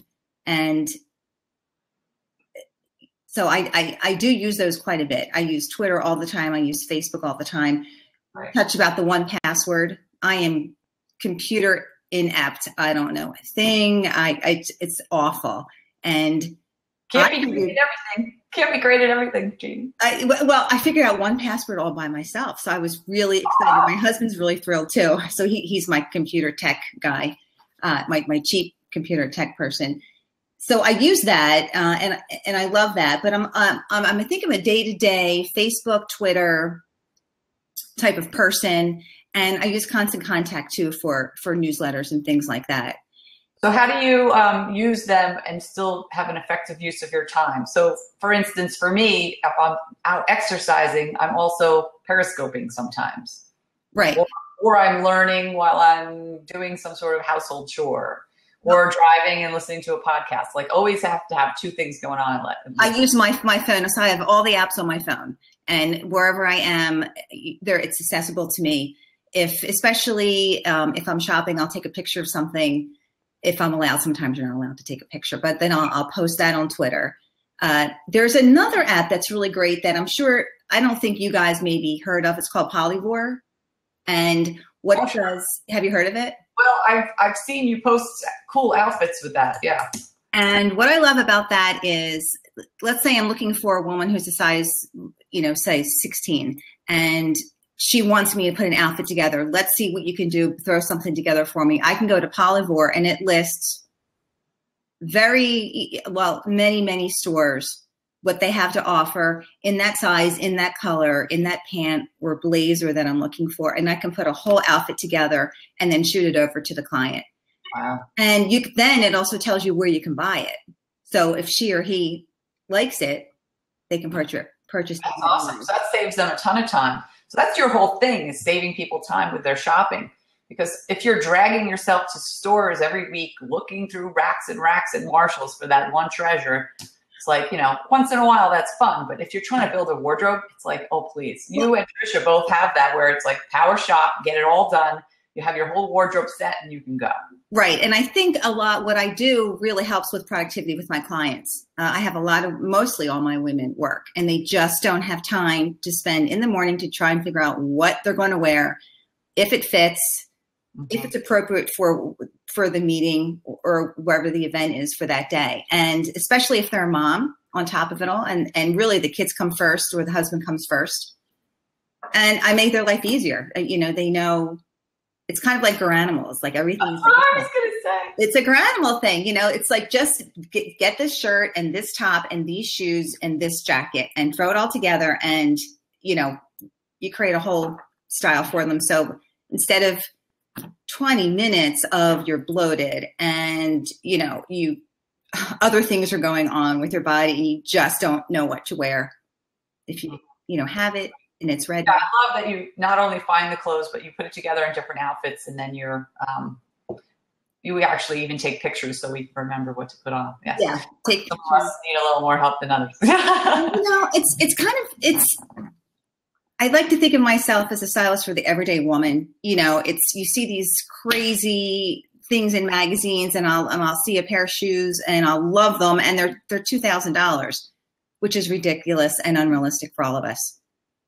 And so I do use those quite a bit. I use Twitter all the time. I use Facebook all the time. Right. Touch about the 1Password. I am computer inept. I don't know a thing. It's awful. And Can't be great at everything. Can't be great at everything, Jean. Well, I figured out 1Password all by myself. So I was really excited. My husband's really thrilled too. So he's my computer tech guy, my cheap computer tech person. So I use that, and I love that. But I think I'm a day-to-day Facebook, Twitter type of person, and I use Constant Contact too for newsletters and things like that. So how do you use them and still have an effective use of your time? So, for instance, for me, if I'm out exercising, I'm also periscoping sometimes. Right. Or I'm learning while I'm doing some sort of household chore. Or driving and listening to a podcast. Like, always have to have two things going on. I use my phone. So I have all the apps on my phone. And wherever I am, it's accessible to me. Especially if I'm shopping, I'll take a picture of something. If I'm allowed, sometimes you're not allowed to take a picture. But then I'll post that on Twitter. There's another app that's really great that I don't think you guys maybe heard of. It's called Polyvore. And what it does, have you heard of it? Well, I've seen you post cool outfits with that, yeah. And what I love about that is, let's say I'm looking for a woman who's a size, say 16, and she wants me to put an outfit together. Let's see what you can do, throw something together for me. I can go to Polyvore and it lists many, many stores, what they have to offer in that size, in that color, in that pant or blazer that I'm looking for. And I can put a whole outfit together and then shoot it over to the client. Wow. And then it also tells you where you can buy it. So if she or he likes it, they can purchase it. That's awesome. So that saves them a ton of time. So that's your whole thing, is saving people time with their shopping. Because if you're dragging yourself to stores every week, looking through racks and Marshalls for that one treasure, it's like, once in a while, that's fun. But if you're trying to build a wardrobe, it's like, oh, please. You and Trisha both have that, where it's like power shop, get it all done. You have your whole wardrobe set and you can go. Right. And I think a lot what I do really helps with productivity with my clients. I have mostly all my women work, and they just don't have time to spend in the morning to try and figure out what they're going to wear, if it fits, if it's appropriate for the meeting or wherever the event is for that day. And especially if they're a mom on top of it all, and really the kids come first or the husband comes first. And I make their life easier. They know it's kind of like Garanimals, like everything's That's what I was going to say. It's a Garanimal thing. It's like, just get this shirt and this top and these shoes and this jacket and throw it all together. And, you create a whole style for them. So instead of 20 minutes of you're bloated and, other things are going on with your body and you just don't know what to wear. If you, have it and it's ready. Yeah, I love that you not only find the clothes, but you put it together in different outfits, and then you actually even take pictures so we can remember what to put on. Yes. Yeah. Some of us need a little more help than others. I like to think of myself as a stylist for the everyday woman. You see these crazy things in magazines, and I'll see a pair of shoes and I'll love them, and they're $2,000, which is ridiculous and unrealistic for all of us.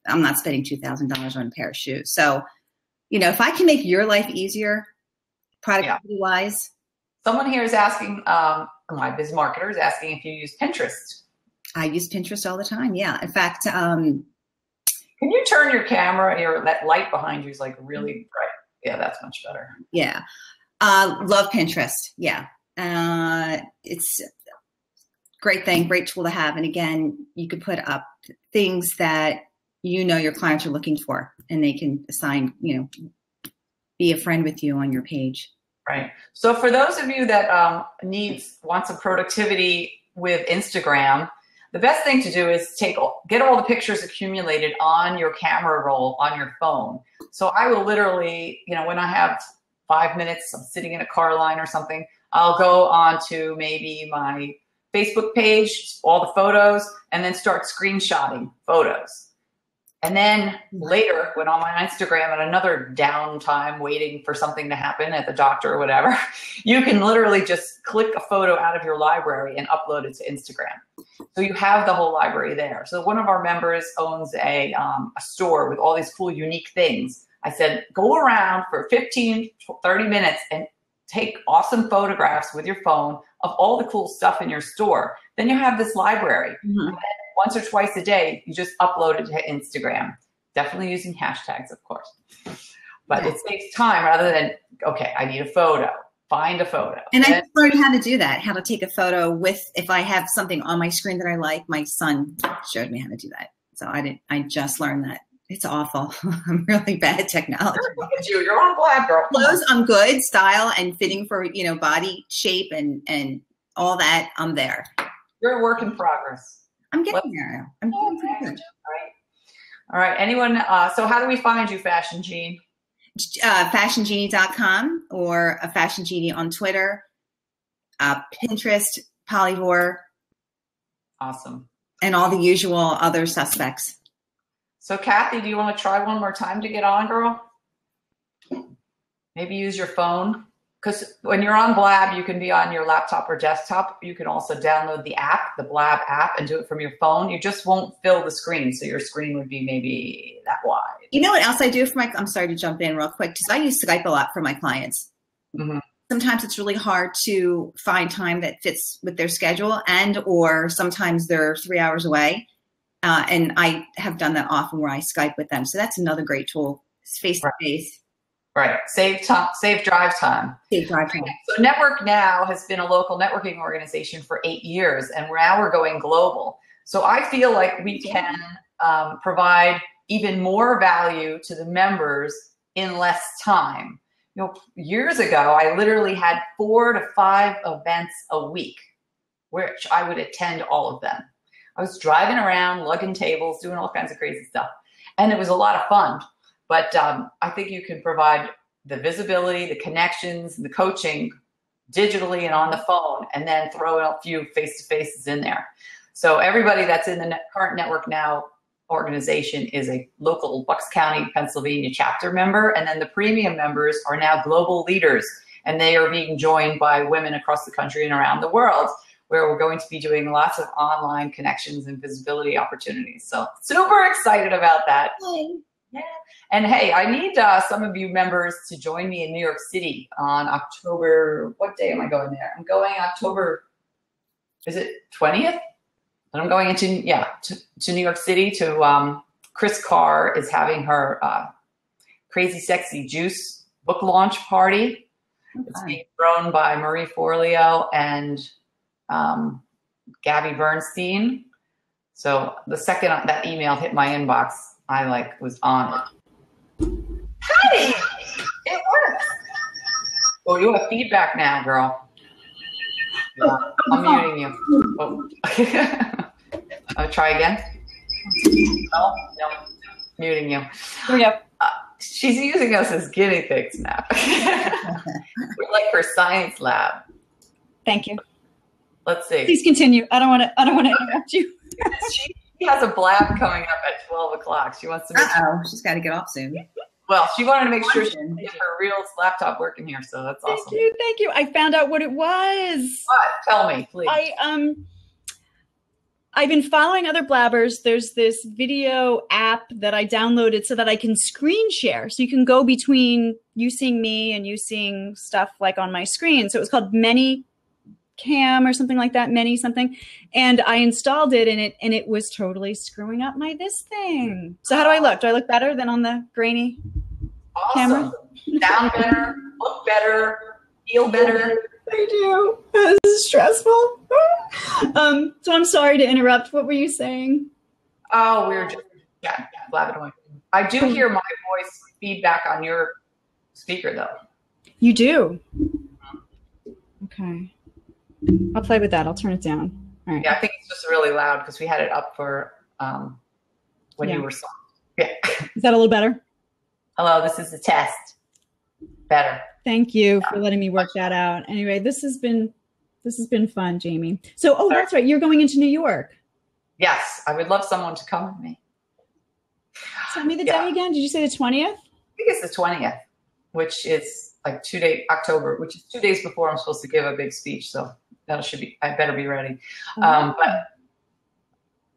I'm not spending $2,000 on a pair of shoes. So, if I can make your life easier, productivity wise. Someone here is asking, my biz marketer is asking if you use Pinterest. I use Pinterest all the time. Yeah. In fact, can you turn your camera? That light behind you is like really bright. Yeah, that's much better. Yeah. Love Pinterest. Yeah. It's a great thing, great tool to have. And again, you could put up things that your clients are looking for, and they can assign, be a friend with you on your page. Right. So for those of you that want some productivity with Instagram, the best thing to do is get all the pictures accumulated on your camera roll on your phone. So I will literally, when I have 5 minutes, I'm sitting in a car line or something, I'll go on to maybe my Facebook page, all the photos, and then start screenshotting photos. And then later, when I'm on Instagram at another downtime waiting for something to happen at the doctor or whatever, you can literally just click a photo out of your library and upload it to Instagram. So you have the whole library there. So one of our members owns a store with all these cool, unique things. I said, go around for 15, 30 minutes and take awesome photographs with your phone of all the cool stuff in your store. Then you have this library. Mm-hmm. Once or twice a day, you just upload it to Instagram. Definitely using hashtags, of course. But it saves time rather than, okay, I need a photo. Find a photo. And I learned how to do that, how to take a photo with, if I have something on my screen that I like, my son showed me how to do that. So I just learned that. It's awful. I'm really bad at technology. Look at you. You're on Blab, girl. Clothes, I'm good. Style and fitting for, body shape and all that, I'm there. You're a work in progress. I'm getting there. I'm doing pretty good. All right. Anyone? So how do we find you, Fashion Genie? FashionGenie.com or a Fashion Genie on Twitter, Pinterest, Polyvore. Awesome. And all the usual other suspects. So Kathy, do you want to try one more time to get on, girl? Maybe use your phone. Because when you're on Blab, you can be on your laptop or desktop. You can also download the app, the Blab app, and do it from your phone. You just won't fill the screen. So your screen would be maybe that wide. You know what else I do for I'm sorry to jump in real quick, because I use Skype a lot for my clients. Mm-hmm. Sometimes it's really hard to find time that fits with their schedule or sometimes they're 3 hours away. And I have done that often where I Skype with them. So that's another great tool. It's face-to-face. Right. Save drive time. Save drive time. So Network Now has been a local networking organization for 8 years, and now we're going global. So I feel like we can provide even more value to the members in less time. Years ago, I literally had 4 to 5 events a week, which I would attend all of them. I was driving around, lugging tables, doing all kinds of crazy stuff. And it was a lot of fun. But I think you can provide the visibility, the connections, the coaching digitally and on the phone, and then throw a few face-to-faces in there. So everybody that's in the current Network Now organization is a local Bucks County, Pennsylvania chapter member. And then the premium members are now global leaders, and they are being joined by women across the country and around the world, where we're going to be doing lots of online connections and visibility opportunities. So super excited about that. Yay. Yeah. And hey, I need some of you members to join me in New York City on October, what day am I going there? I'm going October, is it 20th? And I'm going to New York City to, Chris Carr is having her Crazy Sexy Juice book launch party. Okay. It's being thrown by Marie Forleo and Gabby Bernstein. So the second that email hit my inbox, I was on it. Hey, it works. Oh, you have feedback now, girl. I'm muting you. Oh. I'll try again. No, muting you. Here we go. She's using us as guinea pigs now. We're like her science lab. Thank you. Let's see. Please continue. I don't want to interrupt you. She has a Blab coming up at 12 o'clock. She wants to make sure. She's got to get off soon. Well, she wanted to make sure she can get her real laptop working here, so that's awesome. Thank you. I found out what it was. What? Tell me, please. I've been following other blabbers. There's this video app that I downloaded so that I can screen share. So you can go between you seeing me and you seeing stuff on my screen. So it was called Cam or something like that, Many something. And I installed it and it was totally screwing up this thing. So how do I look? Do I look better than on the grainy camera? Sound better, look better, feel better. I do. This is stressful. So I'm sorry to interrupt. What were you saying? Oh, we were just blabbing away. I do hear my voice feedback on your speaker though. You do? Okay. I'll play with that. I'll turn it down. All right. Yeah, I think it's just really loud because we had it up for when you were song. Yeah. Is that a little better? Hello, this is the test. Better. Thank you for letting me work that out. Anyway, this has been fun, Jamie. So, that's right. You're going into New York. Yes, I would love someone to come with me. Tell me the day again. Did you say the 20th? I think it's the 20th, which is like October, which is 2 days before I'm supposed to give a big speech. So I better be ready. But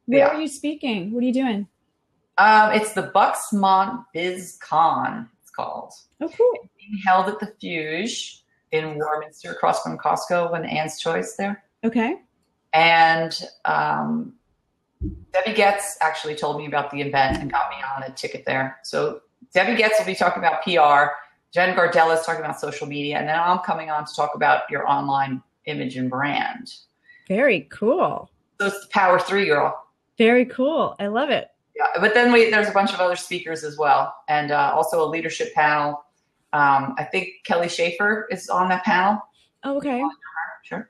where are you speaking? What are you doing? It's the Bucksmont BizCon, it's called. Oh, cool. It's being held at the Fuge in Warminster, across from Costco and Ann's Choice there. Okay. And Debbie Getz actually told me about the event and got me on a ticket there. So Debbie Getz will be talking about PR. Jen Gardella is talking about social media. And then I'm coming on to talk about your online image and brand. Very cool. So it's the Power 3 girl. Very cool. I love it. Yeah, but then there's a bunch of other speakers as well, and also a leadership panel. I think Kelly Schaefer is on that panel. Oh, okay. Sure.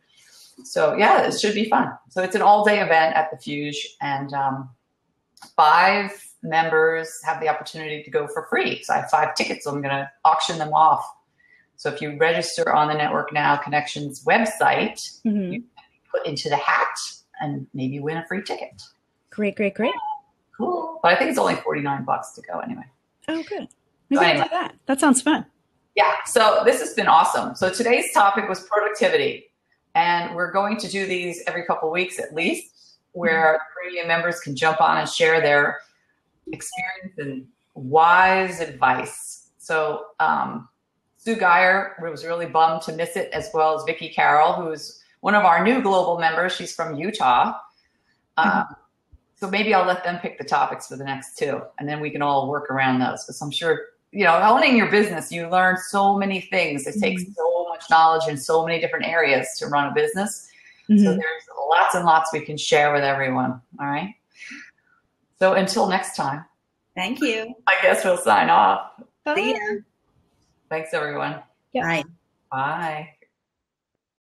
So yeah, it should be fun. So it's an all-day event at the Fuge, and 5 members have the opportunity to go for free. So I have 5 tickets, so I'm going to auction them off. So if you register on the Network Now Connections website, you can put into the hat and maybe win a free ticket. Great. Cool. But I think it's only $49 to go anyway. Oh, good. Maybe I'll do that. That sounds fun. Yeah. So this has been awesome. So today's topic was productivity. And we're going to do these every couple of weeks at least, where premium members can jump on and share their experience and wise advice. So Sue Geyer was really bummed to miss it, as well as Vicki Carroll, who's one of our new global members. She's from Utah. So maybe I'll let them pick the topics for the next 2, and then we can all work around those. Because I'm sure, owning your business, you learn so many things. It takes so much knowledge in so many different areas to run a business. So there's lots and lots we can share with everyone. All right. So until next time. Thank you. I guess we'll sign off. Bye. See ya. Thanks, everyone. Yep. Bye. Bye.